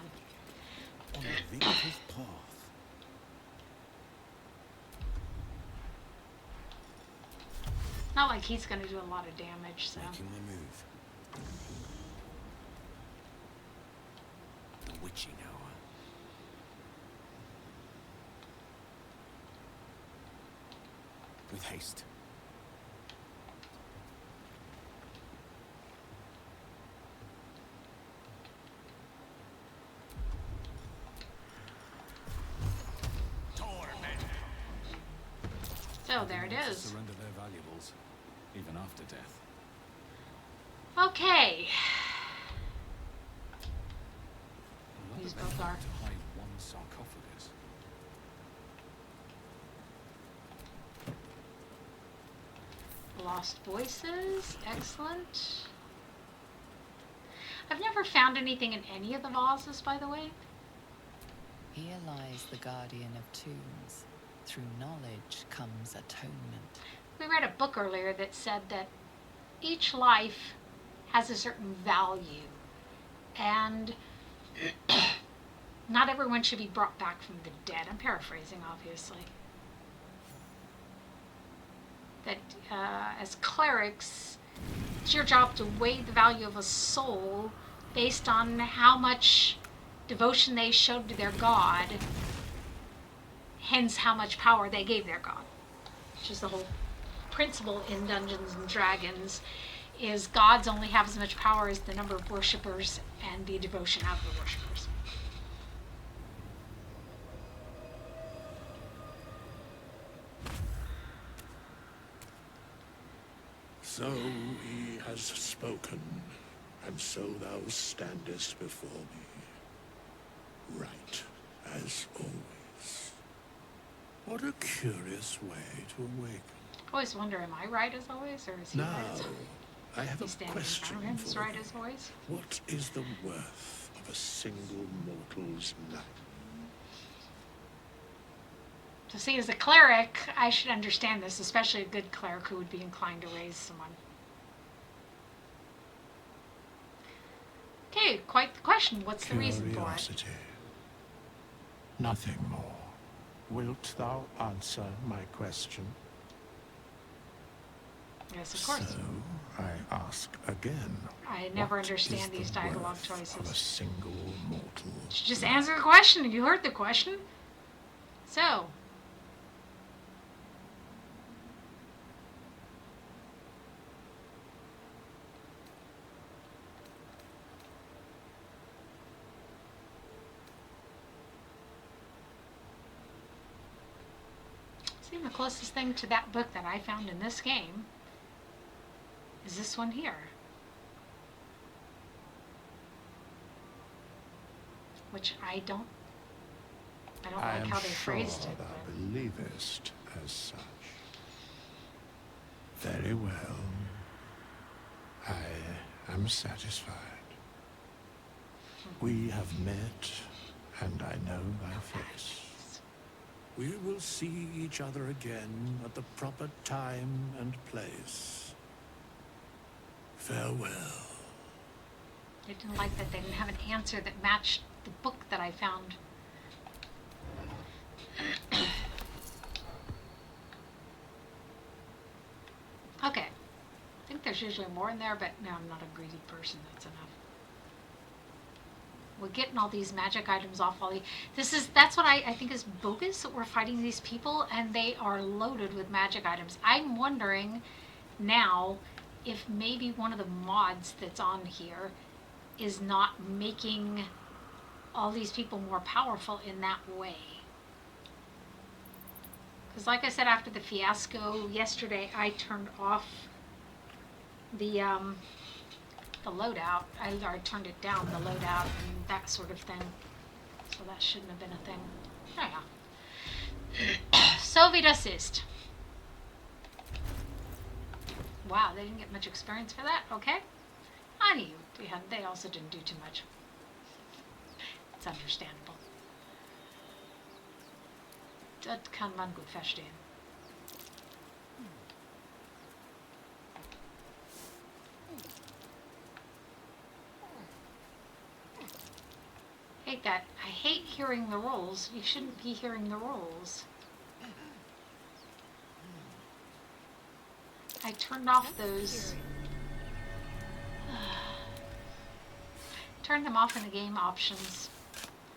On the Venus's path. Not like he's going to do a lot of damage, so. Making my move. The witching hour. With haste. So there it is. Surrender their valuables, even after death. Okay. I'll These bet both they are. have to hide one sarcophagus. Lost voices. Excellent. I've never found anything in any of the vases, by the way. Here lies the guardian of tombs. Through knowledge comes atonement. We read a book earlier that said that each life has a certain value, and not everyone should be brought back from the dead. I'm paraphrasing, obviously. That as clerics, it's your job to weigh the value of a soul based on how much devotion they showed to their god, hence how much power they gave their god. Which is the whole principle in Dungeons and Dragons, is gods only have as much power as the number of worshippers and the devotion of the worshippers. So he has spoken, and so thou standest before me, right as always. What a curious way to awaken. I always wonder, am I right as always, or is he Now, right as always? I have He's a standing in question front of him, he's for right you. as always. What is the worth of a single mortal's life? To see, as a cleric, I should understand this, especially a good cleric who would be inclined to raise someone. Okay, quite the question. What's the reason for it? Curiosity. Nothing more. Wilt thou answer my question? Yes, of course. So, I ask again. I never what understand is these the dialogue worth choices. of a single mortal? Just answer the question. You heard the question. So, see, the closest thing to that book that I found in this game is this one here. Which I don't like how they phrased it. Thou But believest as such. Very well. I am satisfied. We have met, and I know thy face. We will see each other again at the proper time and place. Farewell. I didn't like that they didn't have an answer that matched the book that I found. Okay. I think there's usually more in there, but no, I'm not a greedy person. That's enough. We're getting all these magic items off all the... That's what I think is bogus. We're fighting these people, and they are loaded with magic items. I'm wondering now if maybe one of the mods that's on here is not making all these people more powerful in that way. Because like I said, after the fiasco yesterday, I turned off the loadout. I turned it down, the loadout and that sort of thing. So that shouldn't have been a thing. Oh yeah. So wie das ist. Wow, they didn't get much experience for that. Okay. I knew they also didn't do too much. It's understandable. Das kann man gut verstehen. Hate that. I hate hearing the rolls. You shouldn't be hearing the rolls. I turned off those. Turned them off in the game options.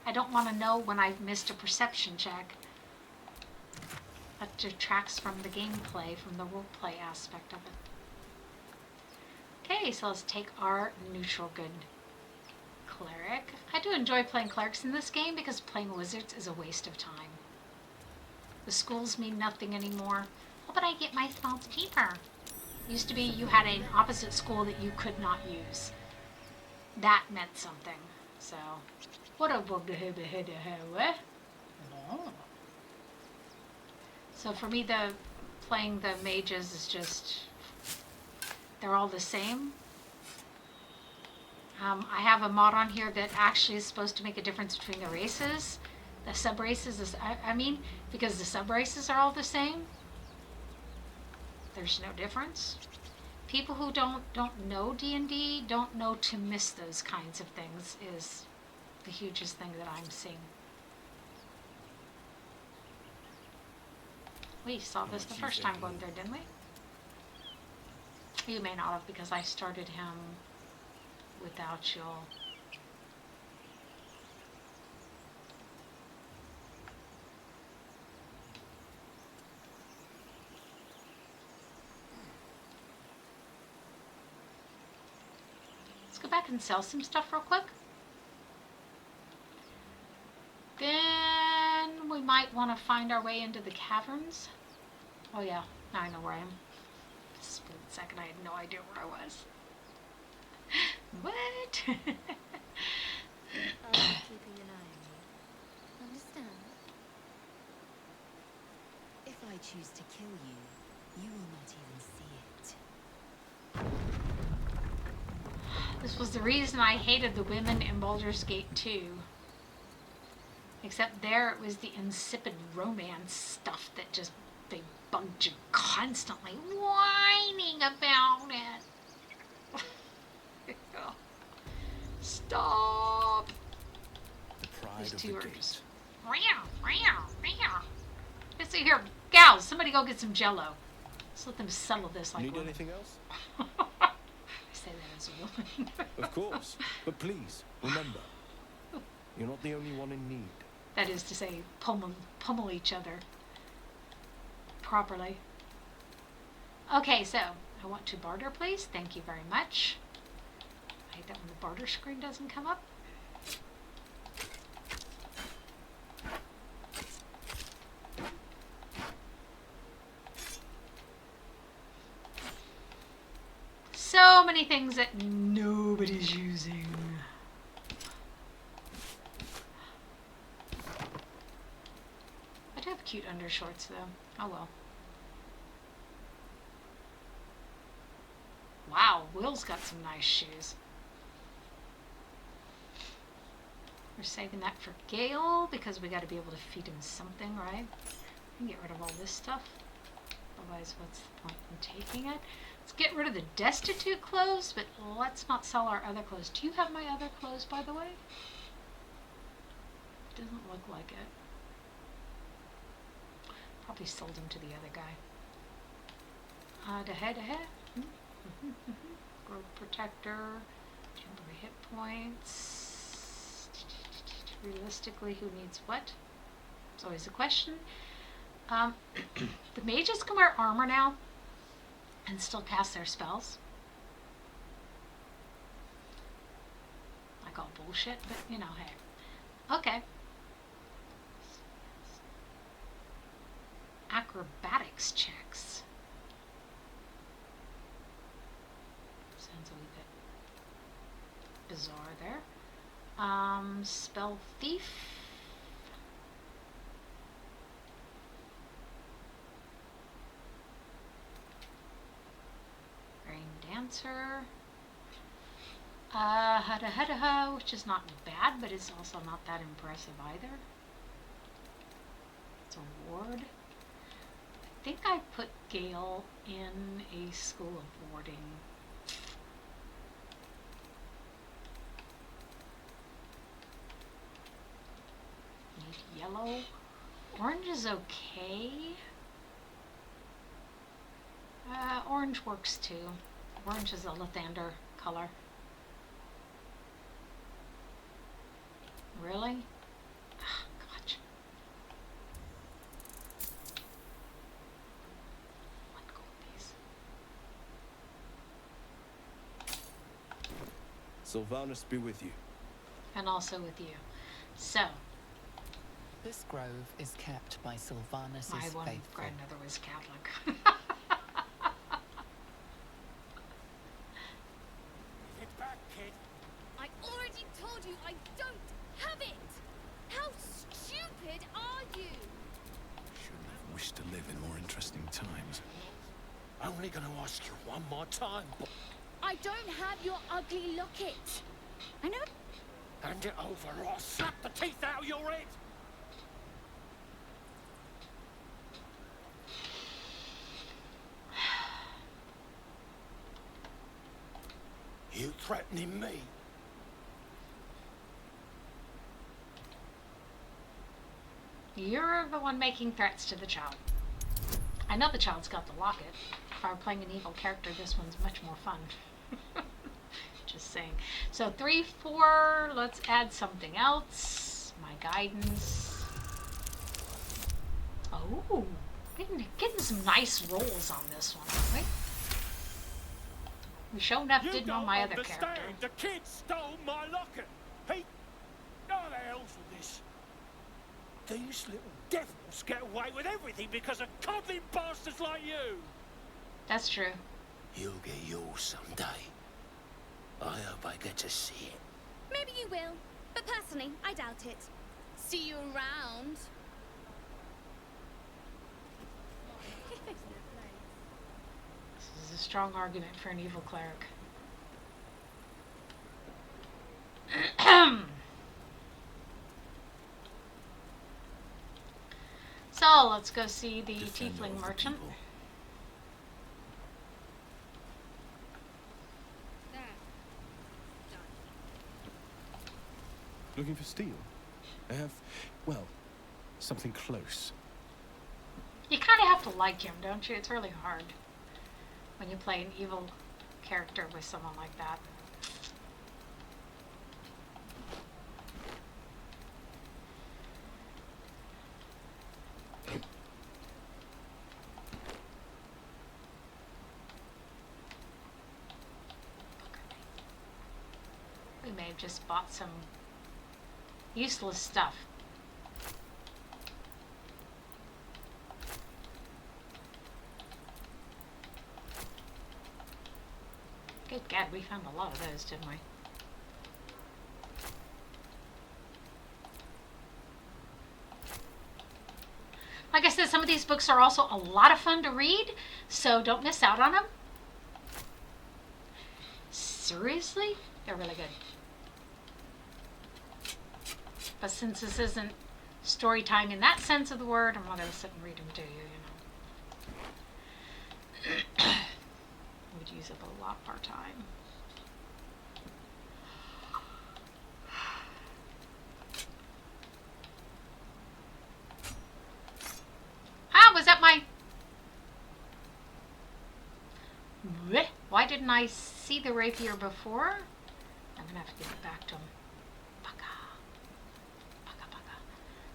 I don't want to know when I've missed a perception check. That detracts from the gameplay, from the roleplay aspect of it. Okay, so let's take our neutral good cleric. I do enjoy playing clerics in this game because playing wizards is a waste of time. The schools mean nothing anymore. Oh, but I get my spells cheaper. Used to be you had an opposite school that you could not use. That meant something. So, what a So for me, playing the mages is just, they're all the same. I have a mod on here that actually is supposed to make a difference between the races. The sub-races is, I mean, because the sub-races are all the same. There's no difference. People who don't know D&D don't know to miss those kinds of things is the hugest thing that I'm seeing. We saw this the first time going there, didn't we? You may not have, because I started him without y'all. Let's go back and sell some stuff real quick. Then we might want to find our way into the caverns. Oh yeah, now I know where I am. Split second, I had no idea where I was. What? I'll be keeping an eye on you. Understand? If I choose to kill you, you will not even see it. This was the reason I hated the women in Baldur's Gate 2. Except there it was the insipid romance stuff that just, they bugged you constantly, whining about it. Stop! The pride These of two the are gate. just, meow, meow, meow. Let's see here, gals, somebody go get some jello. Let's let them settle this like Need women. anything else? I say that as a woman. Of course. But please, remember, you're not the only one in need. That is to say, pummel each other properly. Okay, so I want to barter, please. Thank you very much. I hate that when the barter screen doesn't come up. So many things that nobody's using. I do have cute undershorts though. Oh well. Wow, Gale's got some nice shoes. We're saving that for Gale because we got to be able to feed him something, right? We can get rid of all this stuff. Otherwise, what's the point in taking it? Let's get rid of the destitute clothes, but let's not sell our other clothes. Do you have my other clothes, by the way? Doesn't look like it. Probably sold them to the other guy. Da-head. Growth protector. Temporary hit points. Realistically, who needs what? It's always a question. The mages can wear armor now and still cast their spells. I call bullshit, but you know, hey. Okay. Acrobatics checks. Sounds a wee bit bizarre there. Spell thief. Rain dancer. Hada, which is not bad, but it's also not that impressive either. It's a ward. I think I put Gale in a school of warding. Need yellow. Orange is okay. Orange works too. Orange is a Lathander color. Really? Oh, gotcha. Let go of these. Sylvanus be with you. And also with you. So. This grove is kept by Sylvanus' My one faithful. grandmother was Catholic. Get back, kid. I already told you I don't have it! How stupid are you? Shouldn't have wished to live in more interesting times. Only gonna ask you one more time. I don't have your ugly locket. I know. Hand it over or I'll slap the teeth out of your head. You threatening me? You're the one making threats to the child. I know the child's got the locket. If I were playing an evil character, this one's much more fun. Just saying. So 3, 4, let's add something else. My guidance. Oh, getting some nice rolls on this one, aren't we? We sure enough didn't know my other character. The kid stole my locket. He... Oh, the hell's with this? These little devils get away with everything because of coddling bastards like you. That's true. You'll get yours someday. I hope I get to see it. Maybe you will, but personally, I doubt it. See you around. This is a strong argument for an evil cleric. So let's go see the tiefling merchant. Looking for steel? I have, well, something close. You kind of have to like him, don't you? It's really hard when you play an evil character with someone like that. We may have just bought some useless stuff. Good God, we found a lot of those, didn't we? Like I said, some of these books are also a lot of fun to read, so don't miss out on them. Seriously? They're really good. But since this isn't story time in that sense of the word, I'm not going to sit and read them to you, you know. Would use up a lot of our time. Ah, was that my... Blech. Why didn't I see the rapier before? I'm going to have to give it back to him.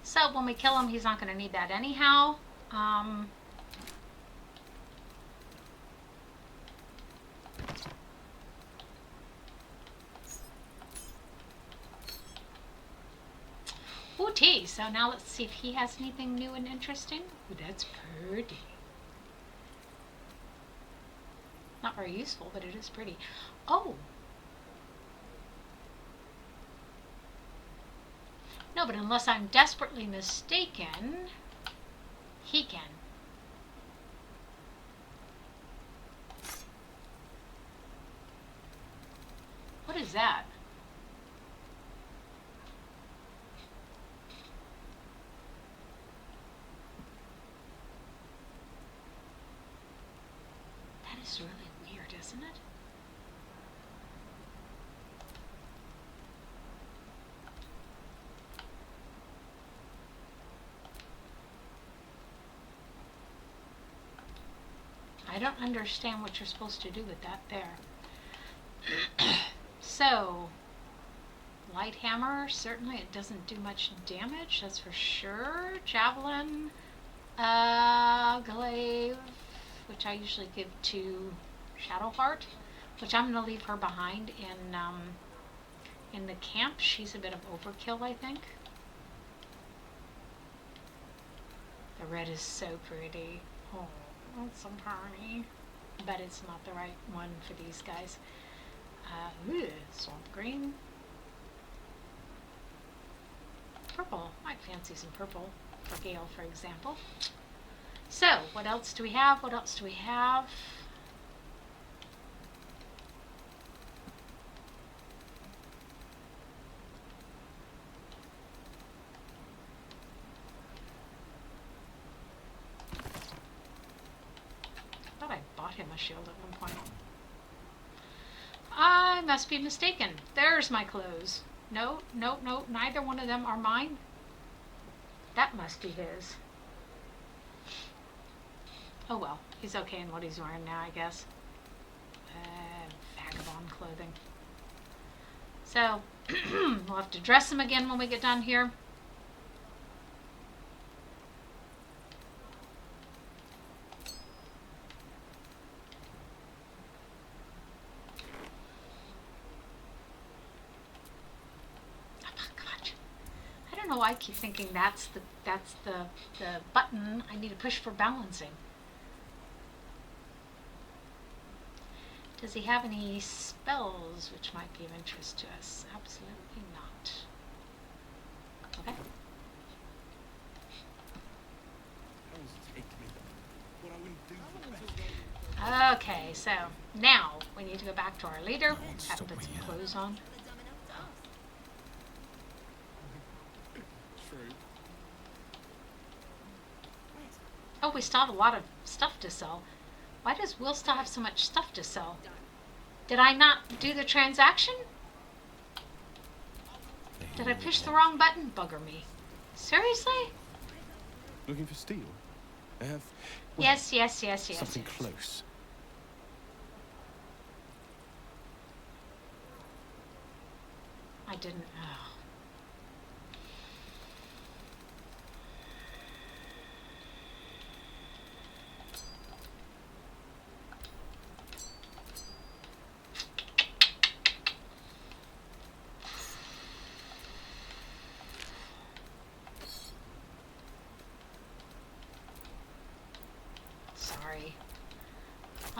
So when we kill him, he's not going to need that anyhow. Ooh, tea. So now let's see if he has anything new and interesting. Ooh, that's pretty. Not very useful, but it is pretty. Oh. No, but unless I'm desperately mistaken, he can. What is that? That is really weird, isn't it? I don't understand what you're supposed to do with that there. So, light hammer, certainly it doesn't do much damage, that's for sure. Javelin, glaive, which I usually give to Shadowheart, which I'm going to leave her behind in the camp. She's a bit of overkill, I think. The red is so pretty. Oh. That's so pretty. But it's not the right one for these guys. Swamp green. Purple. Might fancy some purple for Gale, for example. So, what else do we have? What else do we have? Him a shield at one point. I must be mistaken. There's my clothes. No, no, no, neither one of them are mine. That must be his. Oh well, he's okay in what he's wearing now, I guess. Vagabond clothing. So, we'll have to dress him again when we get done here. I keep thinking that's the button I need to push for balancing. Does he have any spells which might be of interest to us? Absolutely not. Okay. Okay, so now we need to go back to our leader. Have to put some clothes on. Oh, we still have a lot of stuff to sell. Why does Will still have so much stuff to sell? Did I not do the transaction? Did I push the wrong button? Bugger me. Seriously? Looking for steel? I have... Well, yes. Something close. I didn't... Oh.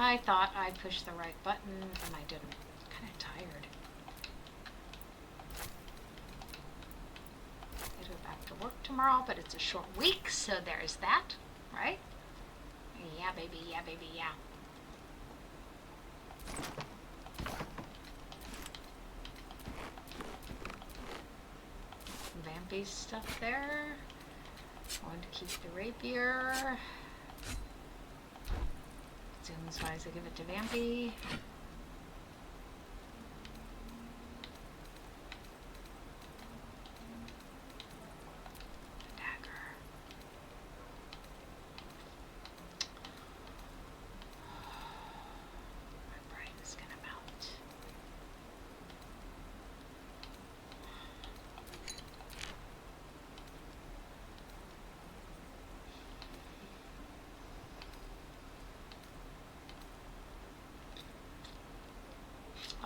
I thought I pushed the right button, and I didn't. I'm kind of tired. I go back to work tomorrow, but it's a short week, so there's that, right? Yeah, baby, yeah, baby, yeah. base stuff there. Going to keep the rapier. As soon as I give it to Vampy.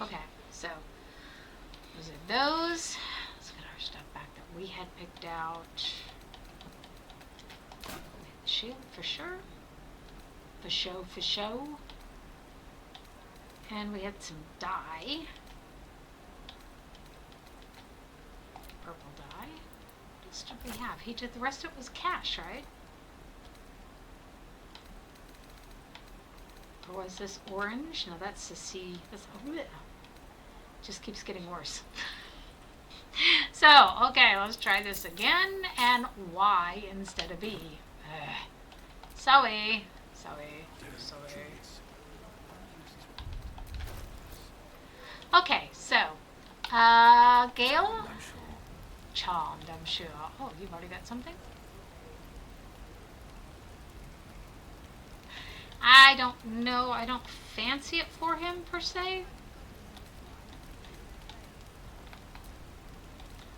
Okay, so those are those. Let's get our stuff back that we had picked out. We had the shield for sure. For show, for show. And we had some dye. Purple dye. What else did we have? He did the rest of it was cash, right? Or was this orange? No, that's the C. That's, just keeps getting worse. So, okay, let's try this again. And Y instead of B. Sorry. Okay, so, Gale? Charmed, I'm sure. Oh, you've already got something? I don't know. I don't fancy it for him, per se.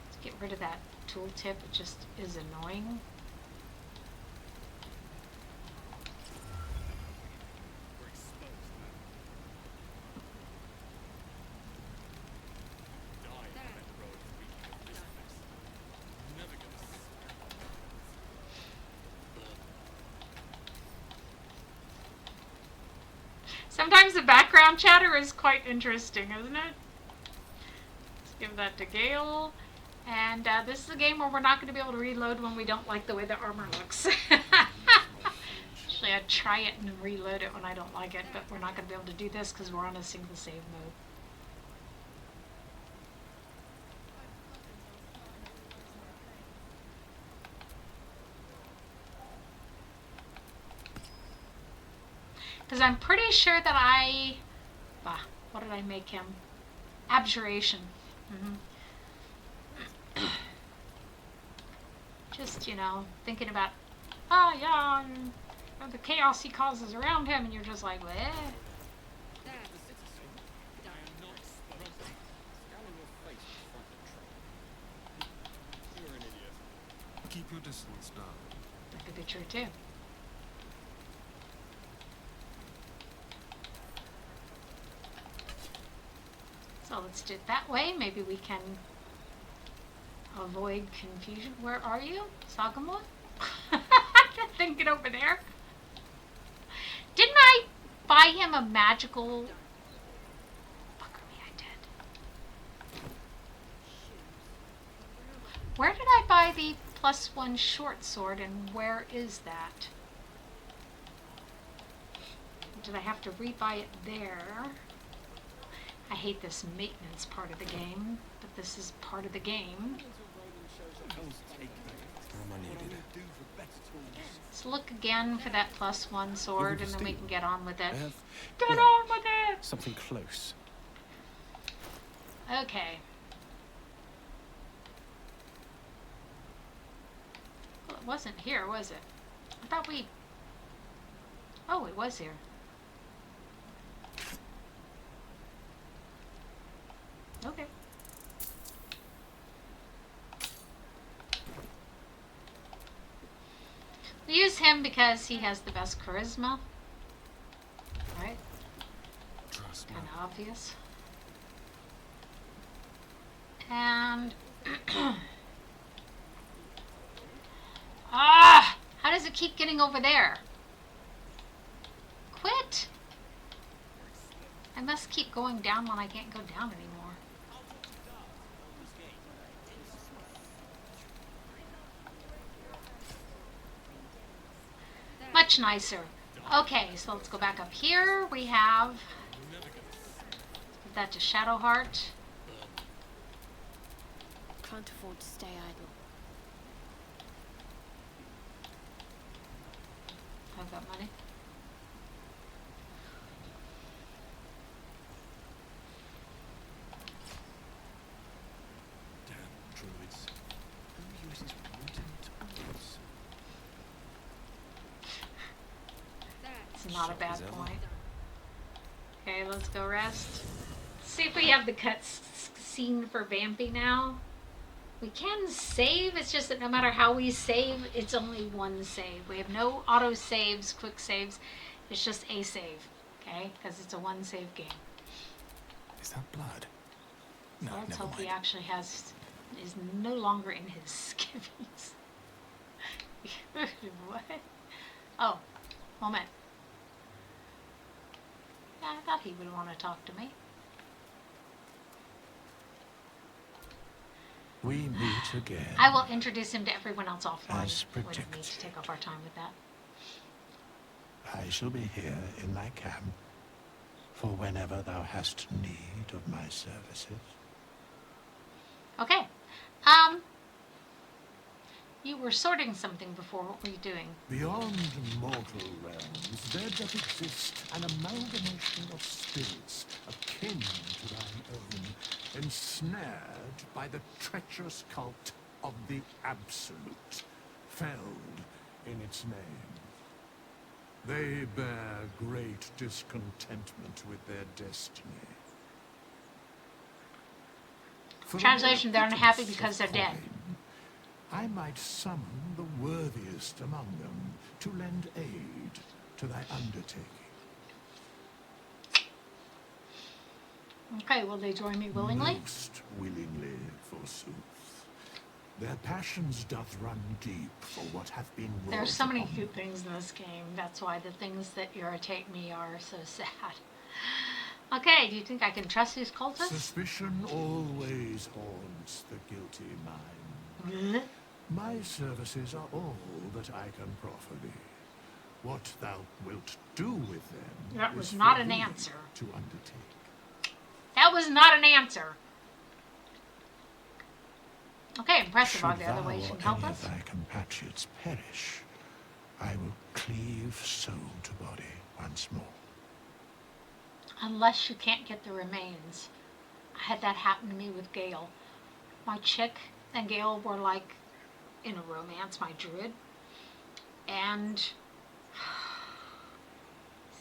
Let's get rid of that tooltip. It just is annoying. Sometimes the background chatter is quite interesting, isn't it? Let's give that to Gale. And this is a game where we're not going to be able to reload when we don't like the way the armor looks. Actually, I'd try it and reload it when I don't like it, but we're not going to be able to do this because we're on a single save mode. Because I'm pretty sure that what did I make him? Abjuration. Just, you know, thinking about, the chaos he causes around him, and you're just like, what? Keep your distance now. That could be true too. So let's do it that way. Maybe we can avoid confusion. Where are you? Sagamore? I didn't get over there. Didn't I buy him a magical... Fucker me, I did. Where did I buy the +1 short sword, and where is that? Did I have to rebuy it there? I hate this maintenance part of the game, but this is part of the game. Let's look again for that +1 sword, and then we can get on with it. Get on with it! Something close. Okay. Well, it wasn't here, was it? I thought we... Oh, it was here. Okay. We use him because he has the best charisma. Right? Kind of obvious. And... how does it keep getting over there? Quit! I must keep going down when I can't go down anymore. Much nicer. Okay, so let's go back up here. We have... Give that to Shadowheart. Can't afford to stay idle. got money. Damn druids. Who uses mutant tools? It's not a bad point. Okay, let's go rest. See if we have the scene for Vampy now. We can save, it's just that no matter how we save, it's only one save. We have no auto saves, quick saves. It's just a save, okay? Because it's a one save game. Is that blood? No, So let's never hope mind. he actually is no longer in his skivvies. What? Oh, moment. Yeah, I thought he would want to talk to me. We meet again. I will introduce him to everyone else offline. As We don't need predicted. to take off our time with that. I shall be here in thy camp for whenever thou hast need of my services. Okay. You were sorting something before. What were you doing? Beyond mortal realms, there doth exist an amalgamation of spirits akin to thine own, ensnared by the treacherous cult of the Absolute, felled in its name. They bear great discontentment with their destiny. For Translation, they're unhappy pittance because of they're dead. coin, I might summon the worthiest among them to lend aid to thy undertaking. Okay, will they join me willingly? Most willingly, forsooth. Their passions doth run deep for what hath been wrought. There's so many upon cute things in this game. That's why the things that irritate me are so sad. Okay, do you think I can trust these cultists? Suspicion always haunts the guilty mind. Really? My services are all that I can proffer thee. What thou wilt do with them That was is not for an thee answer. to undertake. That was not an answer. Okay, impressive. Are Should there other thou ways you or can help any us? of thy compatriots perish, I will cleave soul to body once more. Unless you can't get the remains. I had that happen to me with Gale. My chick and Gale were like in a romance, my druid. And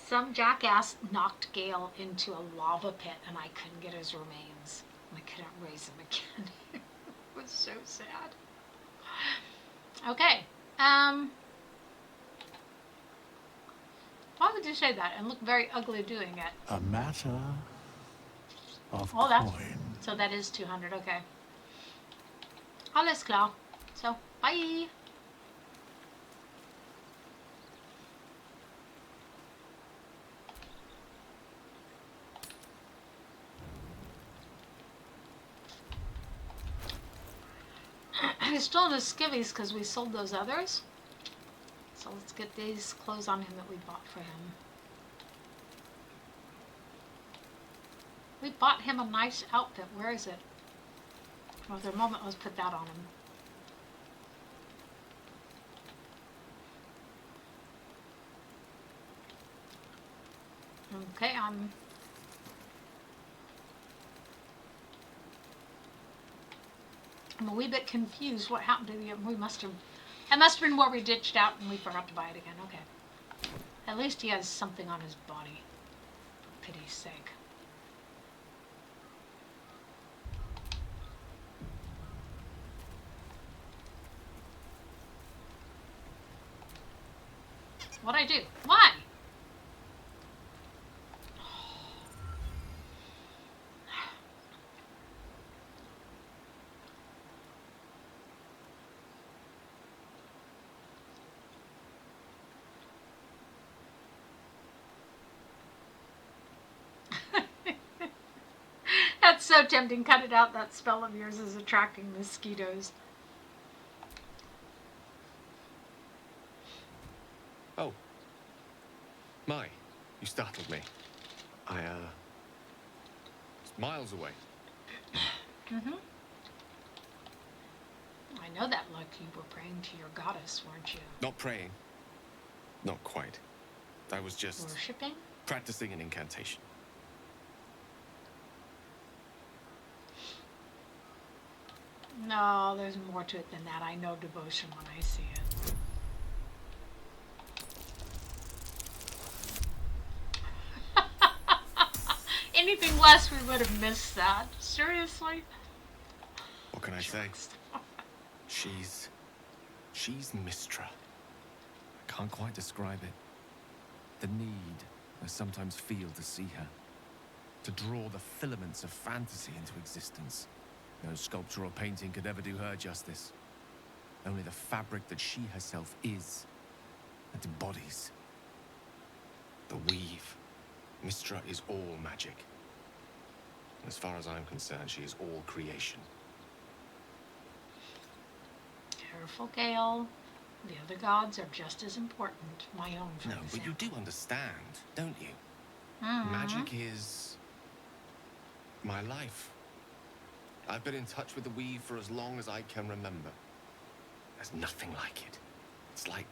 some jackass knocked Gale into a lava pit and I couldn't get his remains. I couldn't raise him again. It was so sad. Okay. Why would you say that and look very ugly doing it? A matter of Oh, that's coin. so that is 200. Okay. Alles klar. So, bye. He's still in his skivvies because we sold those others. So let's get these clothes on him that we bought for him. We bought him a nice outfit. Where is it? Oh, the moment, let's put that on him. Okay, I'm a wee bit confused. What happened to the? We must have. It must have been where we ditched out and we forgot to buy it again. Okay. At least he has something on his body. For pity's sake. What'd I do? Why? That's so tempting. Cut it out. That spell of yours is attracting mosquitoes. Oh. My, you startled me. It's miles away. Mm-hmm. I know that, like you were praying to your goddess, weren't you? Not praying. Not quite. I was just Worshipping? practicing an incantation. No, there's more to it than that. I know devotion when I see it. Anything less, we would have missed that. Seriously? What can I say? She's Mistra. I can't quite describe it. The need I sometimes feel to see her. To draw the filaments of fantasy into existence. No sculpture or painting could ever do her justice. Only the fabric that she herself is and embodies. The weave. Mistra is all magic. As far as I'm concerned, she is all creation. Careful, Gale. The other gods are just as important. My own, for No, example. but you do understand, don't you? Mhm. Magic is my life. I've been in touch with the weave for as long as I can remember. There's nothing like it. It's like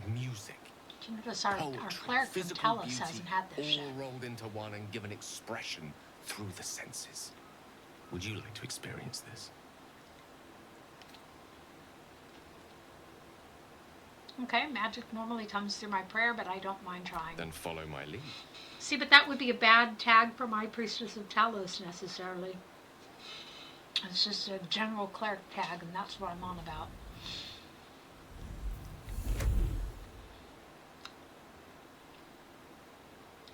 music. Do you notice our cleric from physical Talos beauty, hasn't had this all shit? rolled into one and given expression through the senses. Would you like to experience this? Okay, magic normally comes through my prayer, but I don't mind trying. Then follow my lead. See, but that would be a bad tag for my Priestess of Talos, necessarily. It's just a general cleric tag, and that's what I'm on about.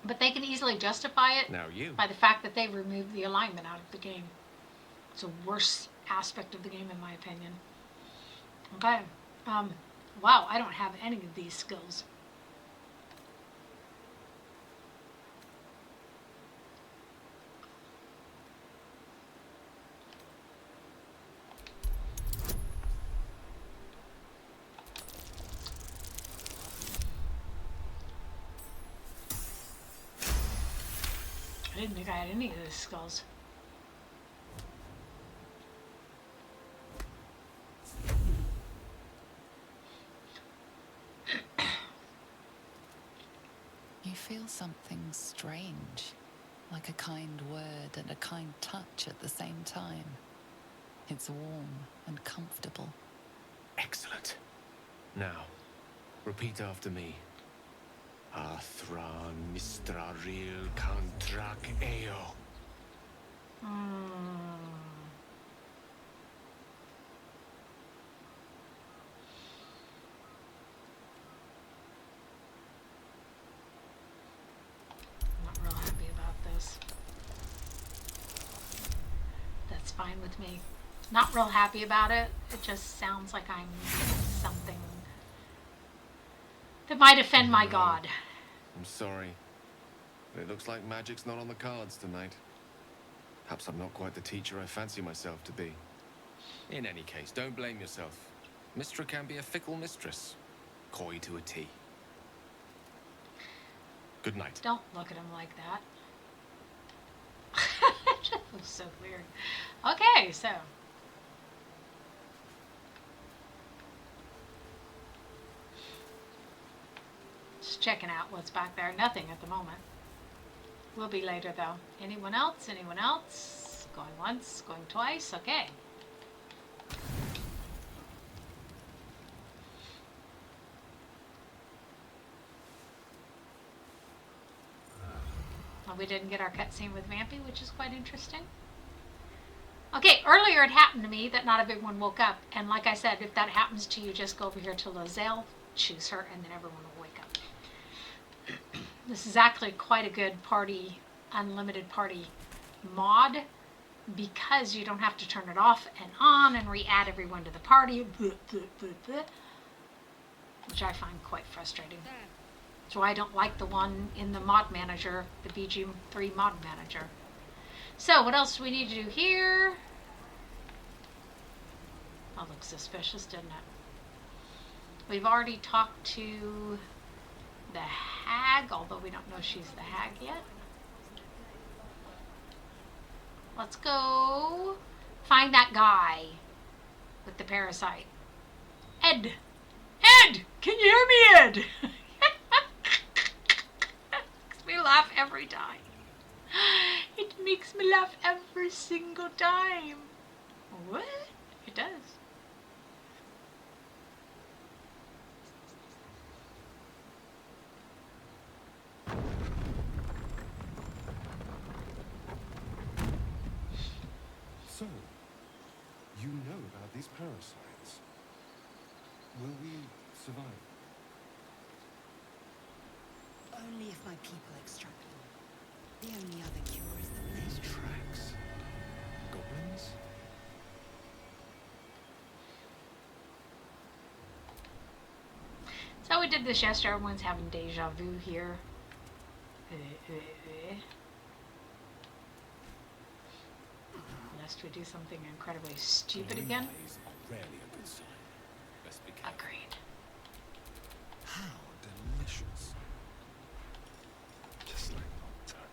But they can easily justify it Now you. by the fact that they removed the alignment out of the game. It's a worse aspect of the game, in my opinion. Okay. Wow, I don't have any of these skills. I didn't think I had any of those skills. You feel something strange, like a kind word and a kind touch at the same time. It's warm and comfortable. Excellent. Now, repeat after me. Athran Mistraril Kantrak Eo. Not real happy about this. That's fine with me. Not real happy about it. It just sounds like I'm something that might offend my god. I'm sorry. But it looks like magic's not on the cards tonight. Perhaps I'm not quite the teacher I fancy myself to be. In any case, don't blame yourself. Mistra can be a fickle mistress. Coy to a T. Good night. Don't look at him like that. That was so weird. Okay, so. Just checking out what's back there. Nothing at the moment. Will be later though. Anyone else? Anyone else? Going once, going twice. Okay. Well, we didn't get our cutscene with Vampy, which is quite interesting. Okay, earlier it happened to me that not everyone woke up. And like I said, if that happens to you, just go over here to Lozelle, choose her, and then everyone will wake up. This is actually quite a good party, unlimited party mod, because you don't have to turn it off and on and re-add everyone to the party, which I find quite frustrating. That's why I don't like the one in the mod manager, the BG3 mod manager. So what else do we need to do here? That looks suspicious, didn't it? We've already talked to the hag, although we don't know she's the hag yet. Let's go find that guy with the parasite. Ed! Ed! Can you hear me, Ed? laugh every time. It makes me laugh every single time. What? It does. So, you know about these parasites. Will we survive? Only if my people extract them. The only other cure is the plague. These tracks. Goblins? So we did this yesterday. Everyone's having deja vu here. Lest we do something incredibly stupid again. Rarely a good sign. Best be careful. Agreed. How delicious. Just like Lathander.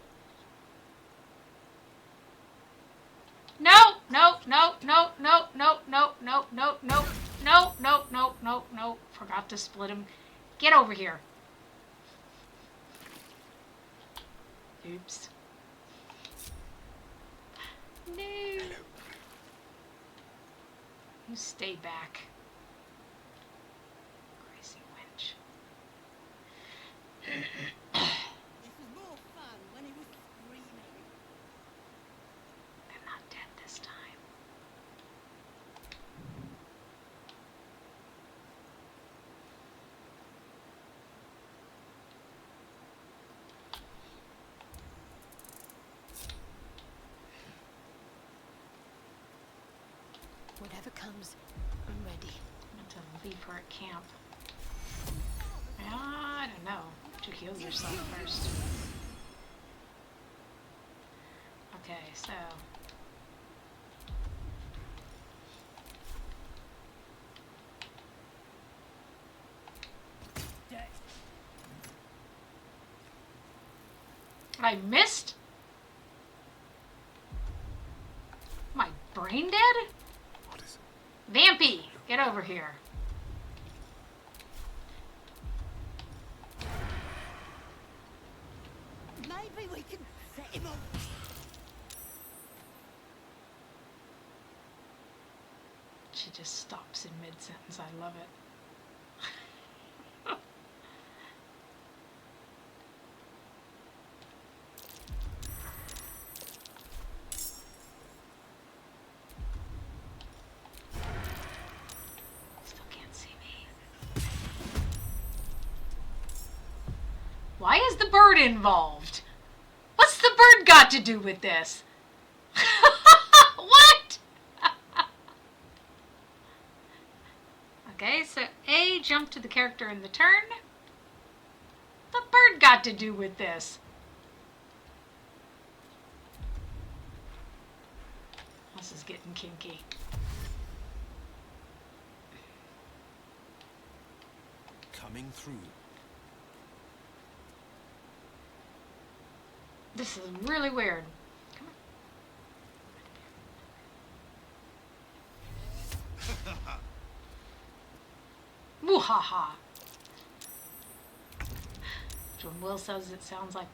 No, no, no, no, no, no, no, no, no, no, no, no, no, no, no. Forgot to split him. Get over here. Oops. No. You stay back. Crazy wench. This was more fun when he was screaming. They're not dead this time. Whatever comes, I'm ready. I'm going to leave her at camp. I don't know. She heals herself first. Okay, so. I missed? My brain dead? What is it? Vampy, get over here. Maybe we can set him on. She just stops in mid-sentence. I love it. Still can't see me. Why is the bird involved? What's the bird got to do with this? What? Okay, so A, jump to the character in the turn. The bird got to do with this. This is getting kinky. Coming through. This is really weird. Come on. Woo-ha-ha. When Will says it sounds like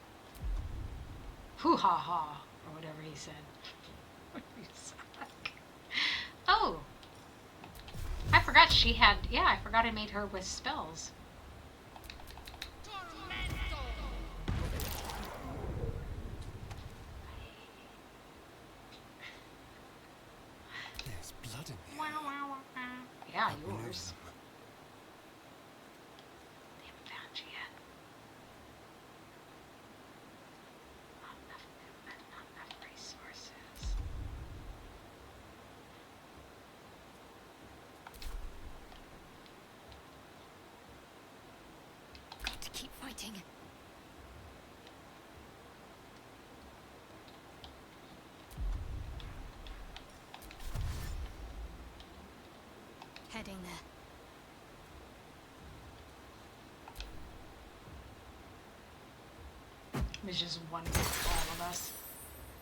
hoo-ha-ha, or whatever he said. You suck. Oh. I forgot she had, yeah, I forgot I made her with spells. There's blood in the Wow, air. wow, wow, wow. Yeah, We know yours. them. They haven't found you yet. Not enough movement, not enough resources. Got to keep fighting. Heading there. There's just one for all of us.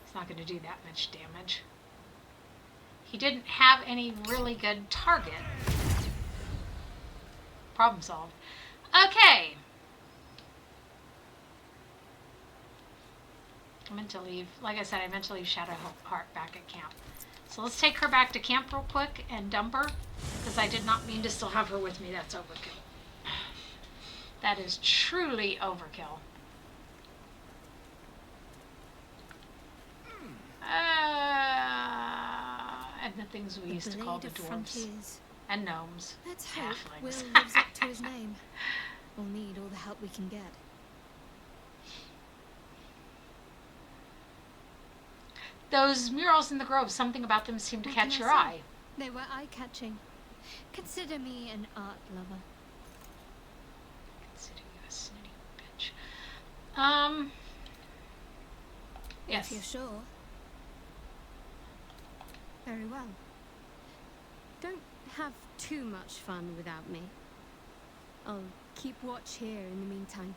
It's not going to do that much damage. He didn't have any really good target. Problem solved. Okay. I meant to leave, like I said, I meant to leave Shadowheart back at camp. So let's take her back to camp real quick and dump her, because I did not mean to still have her with me. That's overkill. That is truly overkill. And the things we used to call the dwarves. And gnomes. Let's hope Halflings. Will lives up to his name. We'll need all the help we can get. Those murals in the grove, something about them seemed to What catch can I your say? eye. They were eye-catching. Consider me an art lover. Consider you a snooty bitch. Yes. If you're sure. Very well. Don't have too much fun without me. I'll keep watch here in the meantime.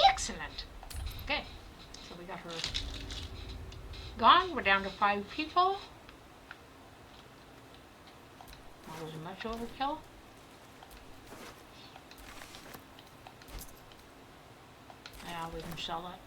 Excellent. Okay. So we got her gone. We're down to 5 people. That was much overkill. Yeah, we can sell it.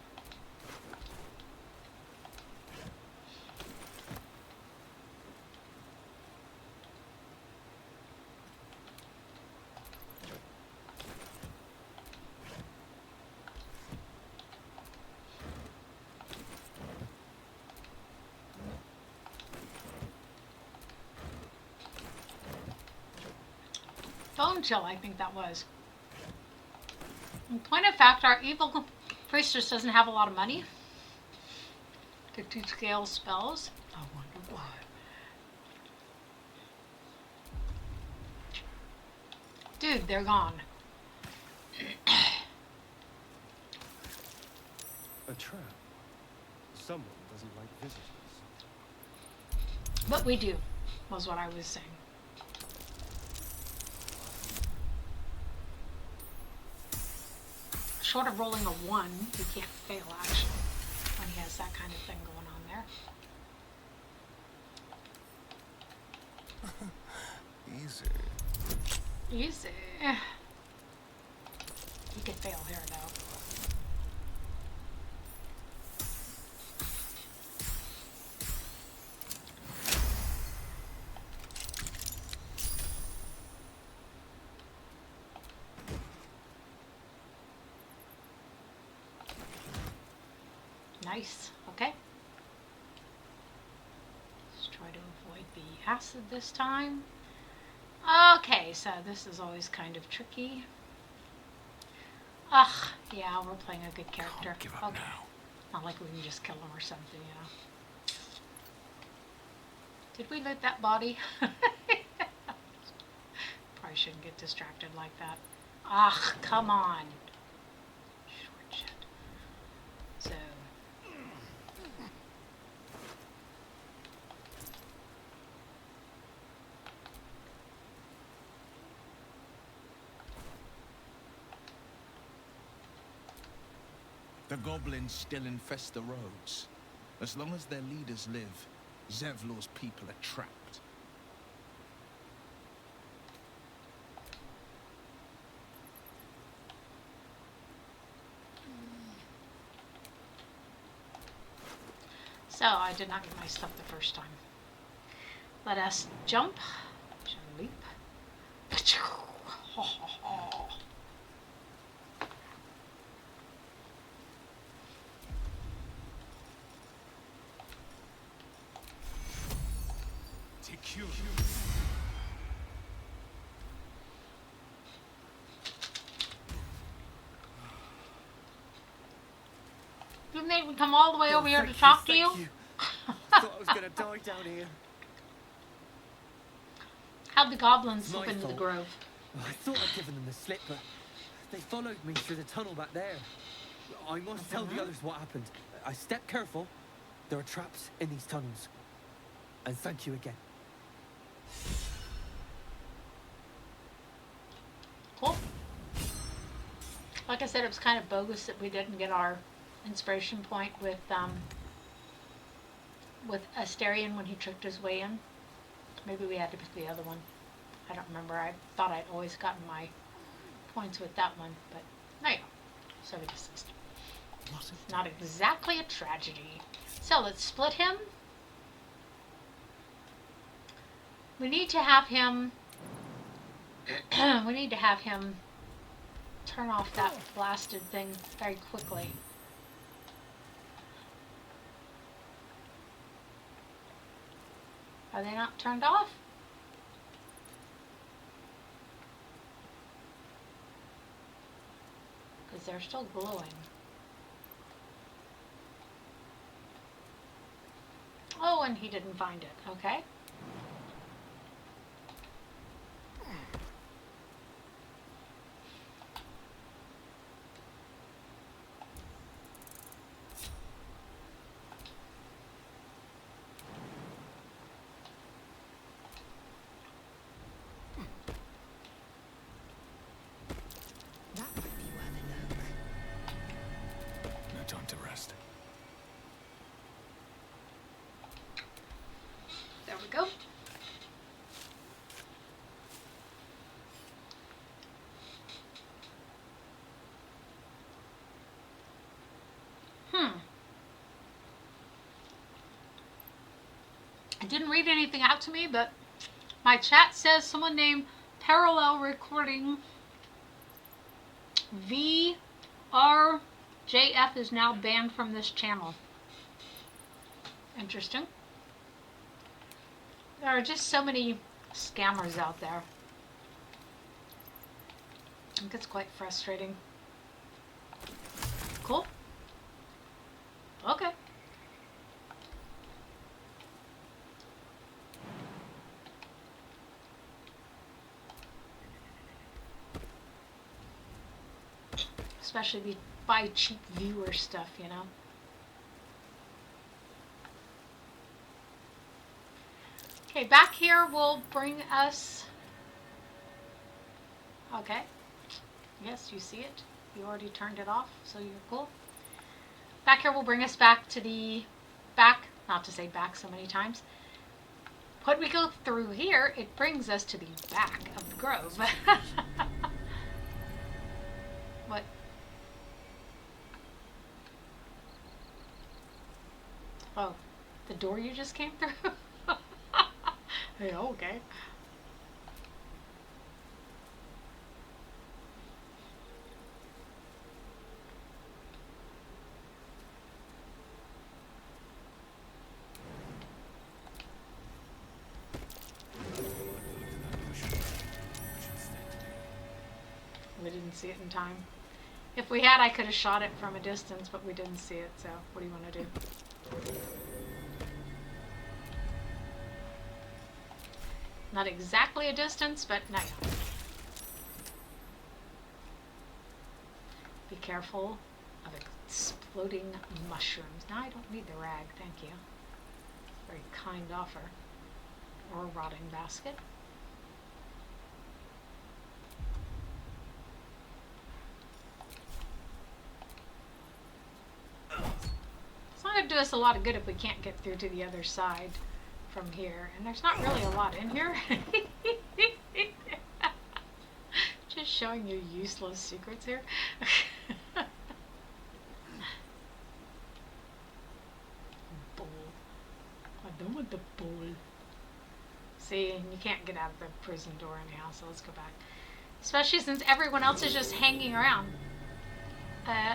Bone chill, I think that was. In point of fact, our evil priestess doesn't have a lot of money to scale spells. I wonder why. Dude, they're gone. A trap. Someone doesn't like visitors. But we do, was what I was saying. Short of rolling a 1, he can't fail actually, when he has that kind of thing going on there. Easy. Easy. He could fail here though. Nice. Okay. Let's try to avoid the acid this time. Okay, so this is always kind of tricky. Ugh, yeah, we're playing a good character. Can't give up now. Not like we can just kill him or something, you know. Did we loot that body? Probably shouldn't get distracted like that. Ugh, come on. Short shit. So. The goblins still infest the roads. As long as their leaders live, Zevlor's people are trapped. So, I did not get my stuff the first time. Let us jump. Shall we leap? You made me come all the way over here to talk to you? I thought I was gonna die down here. How'd the goblins slip My into the fault. grove? I thought I'd given them the slip, but they followed me through the tunnel back there. I must tell the others what happened. I stepped careful. There are traps in these tunnels. And thank you again. Cool. Like I said, it was kind of bogus that we didn't get our inspiration point with Asterion when he tricked his way in. Maybe we had to pick the other one. I don't remember. I thought I'd always gotten my points with that one, but there you go. So we desist. Not exactly a tragedy. So let's split him. We need to have him turn off that blasted thing very quickly. Are they not turned off? Because they're still glowing. Oh, and he didn't find it. Okay. No time to rest. There we go. It didn't read anything out to me, but my chat says someone named Parallel Recording VRJF is now banned from this channel. Interesting. There are just so many scammers out there. I think it's quite frustrating. Cool. Okay. Especially if you buy cheap viewer stuff, you know. Okay, back here will bring us... Okay. Yes, you see it. You already turned it off, so you're cool. Back here will bring us back to the back, not to say back so many times. When we go through here, it brings us to the back of the grove. What? Oh, the door you just came through? Yeah, okay. We didn't see it in time. If we had, I could have shot it from a distance, but we didn't see it, so what do you want to do? Not exactly a distance, but no. Be careful of exploding mushrooms. Now I don't need the rag, thank you. Very kind offer. Or a rotting basket. It's not going to do us a lot of good if we can't get through to the other side from here. And there's not really a lot in here. Just showing you useless secrets here. Bowl. I don't want the bowl. See, and you can't get out of the prison door anyhow, so let's go back. Especially since everyone else is just hanging around.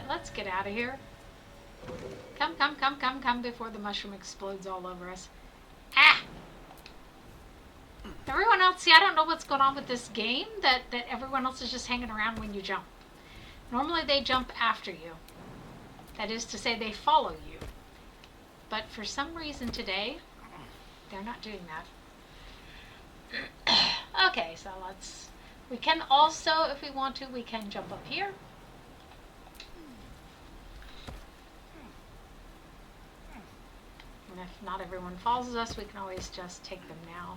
Let's get out of here. Come, come, come, come, come before the mushroom explodes all over us. Ah! Everyone else, see, I don't know what's going on with this game, that everyone else is just hanging around when you jump. Normally they jump after you. That is to say, they follow you. But for some reason today, they're not doing that. Okay, so let's... We can also, if we want to, we can jump up here. And if not everyone follows us, we can always just take them now.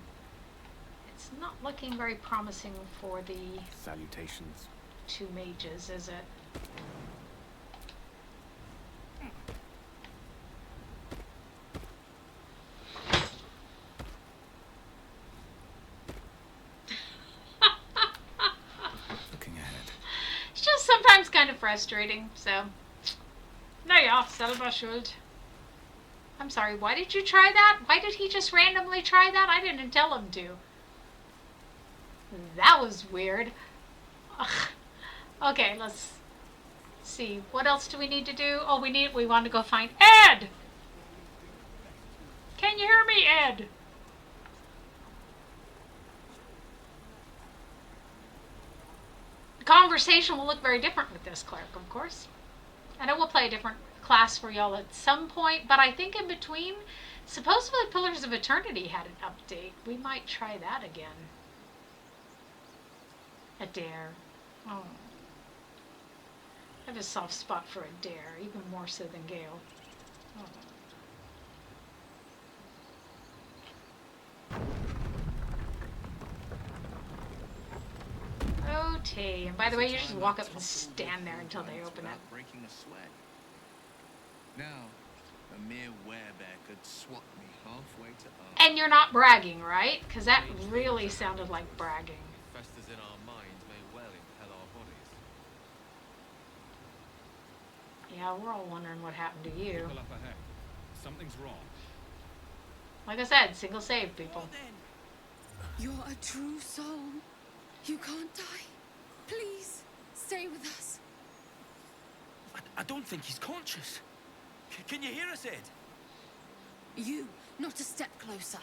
It's not looking very promising for the Salutations. two mages, is it? Looking ahead. It's just sometimes kind of frustrating, so... No, yeah. Ja, selber schuld. I'm sorry, why did you try that? Why did he just randomly try that? I didn't tell him to. That was weird. Ugh. Okay, let's see. What else do we need to do? Oh, we want to go find Ed! Can you hear me, Ed? The conversation will look very different with this cleric, of course. And I will play a different class for y'all at some point, but I think in between, supposedly Pillars of Eternity had an update. We might try that again. Adair. Oh. I have a soft spot for Adair, even more so than Gale. Oh. Okay, and by the way, you just walk up and stand there until they open it. Breaking a sweat. Now, a mere werebear could swat me halfway to Earth. And you're not bragging, right? Because that really sounded like bragging. Festers in our minds may well impel our bodies. Yeah, we're all wondering what happened to you. People up ahead. Something's wrong. Like I said, single save, people. You're a true soul. You can't die. Please, stay with us. I don't think he's conscious. Can you hear us, Ed? You, not a step closer.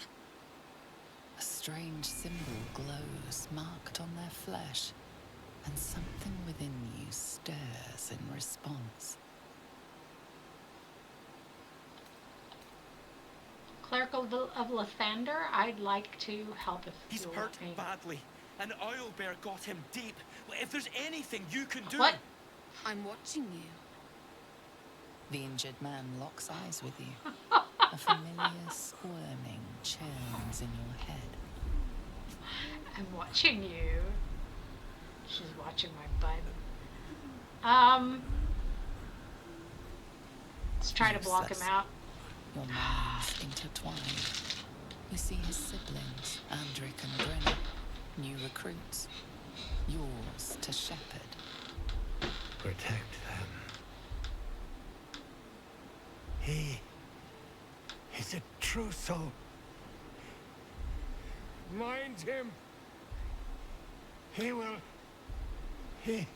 A strange symbol glows, marked on their flesh, and something within you stirs in response. Cleric of Lathander, I'd like to help if He's you'll hurt let me. badly. An oil bear got him deep. If there's anything you can do... What? I'm watching you. The injured man locks eyes with you. A familiar squirming churns in your head. I'm watching you. She's watching my butt. Let's try to block him out. Your minds intertwine. You see his siblings, Andric and Brenna, new recruits. Yours to shepherd. Protect them. He is a true soul. Mind him. He will. He.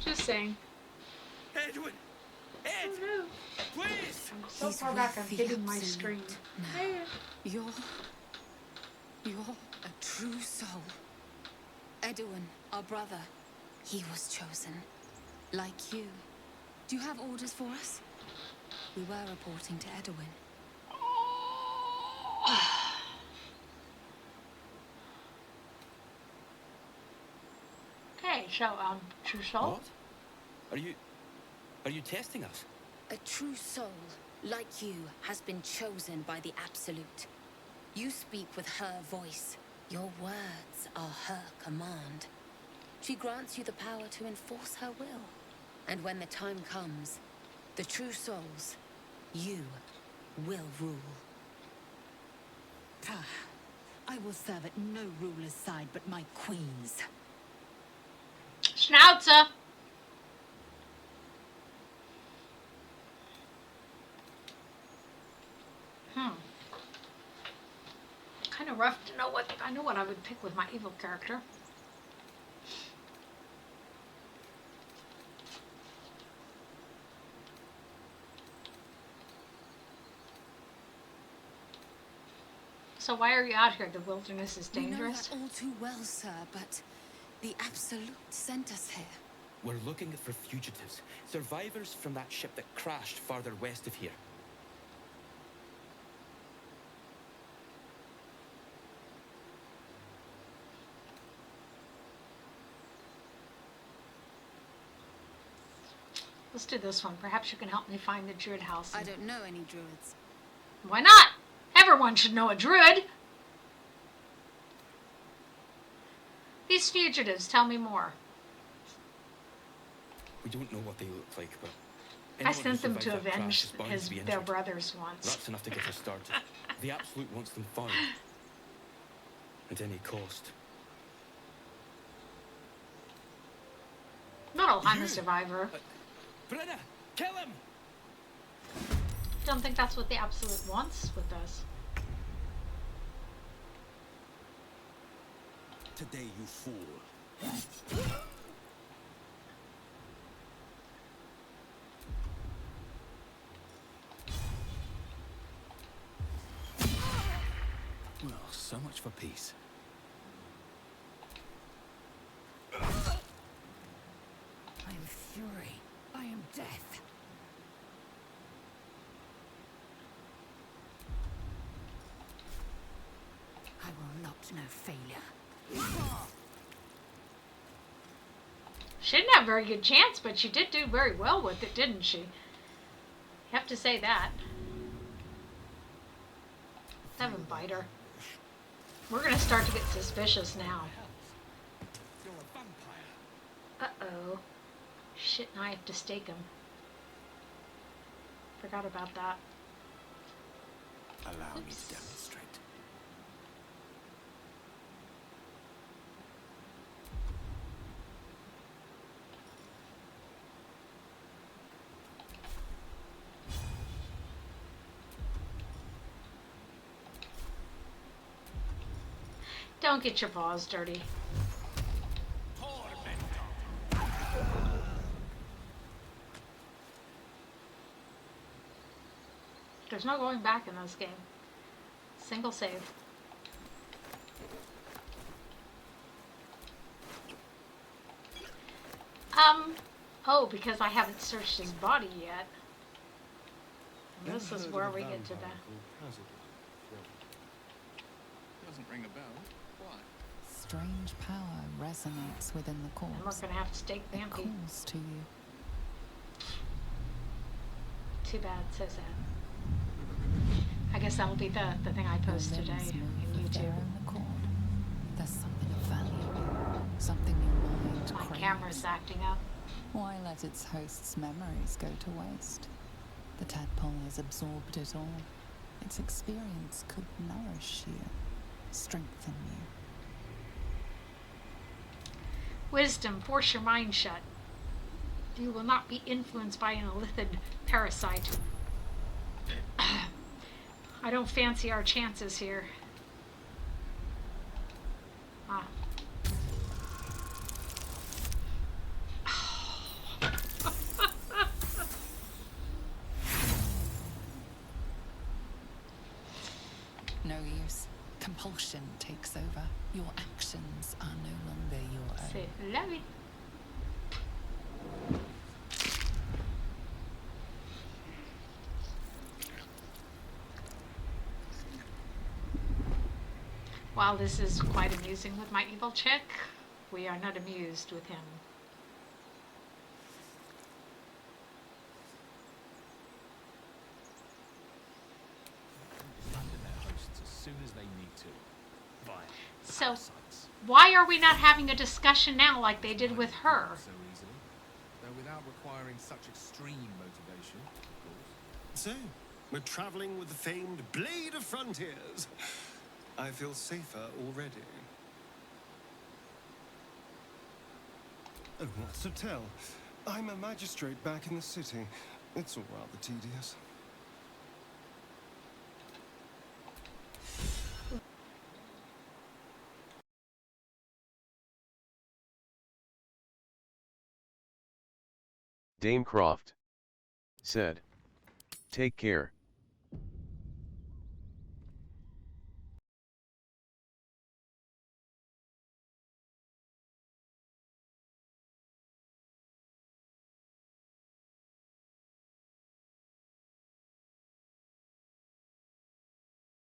Just saying. Edwin! Ed! Oh, no. Please! I'm so far back, I'm hitting my screen. You're a true soul. Edwin, our brother, he was chosen. Like you. Do you have orders for us? We were reporting to Edwin. Okay, so, true soul? What? Are you testing us? A true soul, like you, has been chosen by the Absolute. You speak with her voice. Your words are her command. She grants you the power to enforce her will. And when the time comes, the true souls, you will rule. I will serve at no ruler's side but my queen's. Schnauzer! Kind of rough to know what I know what I would pick with my evil character. So why are you out here? The wilderness is dangerous. We know that all too well, sir, but the Absolute sent us here. We're looking for fugitives, survivors from that ship that crashed farther west of here. Let's do this one. Perhaps you can help me find the druid house. I don't know any druids. Why not? Everyone should know a druid. These fugitives, tell me more. We don't know what they look like, but I sent them to avenge their brothers once. That's enough to get us started. The Absolute wants them found. At any cost. Carol, I'm a survivor. Brenna, kill him! Don't think that's what the Absolute wants with us. Today, you fool. Well, so much for peace. I am fury. I am death. I will not know failure. She didn't have a very good chance, but she did do very well with it, didn't she? You have to say that. 7 biter. We're gonna start to get suspicious now. You're a vampire. Uh-oh. Shit, now I have to stake him. Forgot about that. Allow me to demonstrate. Don't get your paws dirty. There's no going back in this game. Single save. Oh, because I haven't searched his body yet. And this is where we get to the... Doesn't ring a bell. Why? Strange power resonates within the corpse. And we're gonna have to stake It Vampy. calls to you. Too bad, so sad. I guess that'll be the thing I post today in YouTube. There's something of value, something your mind My craves. camera's acting up. Why let its host's memories go to waste? The tadpole has absorbed it all. Its experience could nourish you, strengthen you. Wisdom, force your mind shut. You will not be influenced by an illithid parasite. I don't fancy our chances here. Ah. No use. Compulsion takes over. Your actions are no longer your own. C'est la vie. While this is quite amusing with my evil chick, we are not amused with him. Under their hosts as soon as they need to. Via So, parasites. why are we not having a discussion now like they did with her? So easily. Though without requiring such extreme motivation, of course. So, we're traveling with the famed Blade of Frontiers. I feel safer already. Oh, that's to tell. I'm a magistrate back in the city. It's all rather tedious. Dame Croft said, "Take care."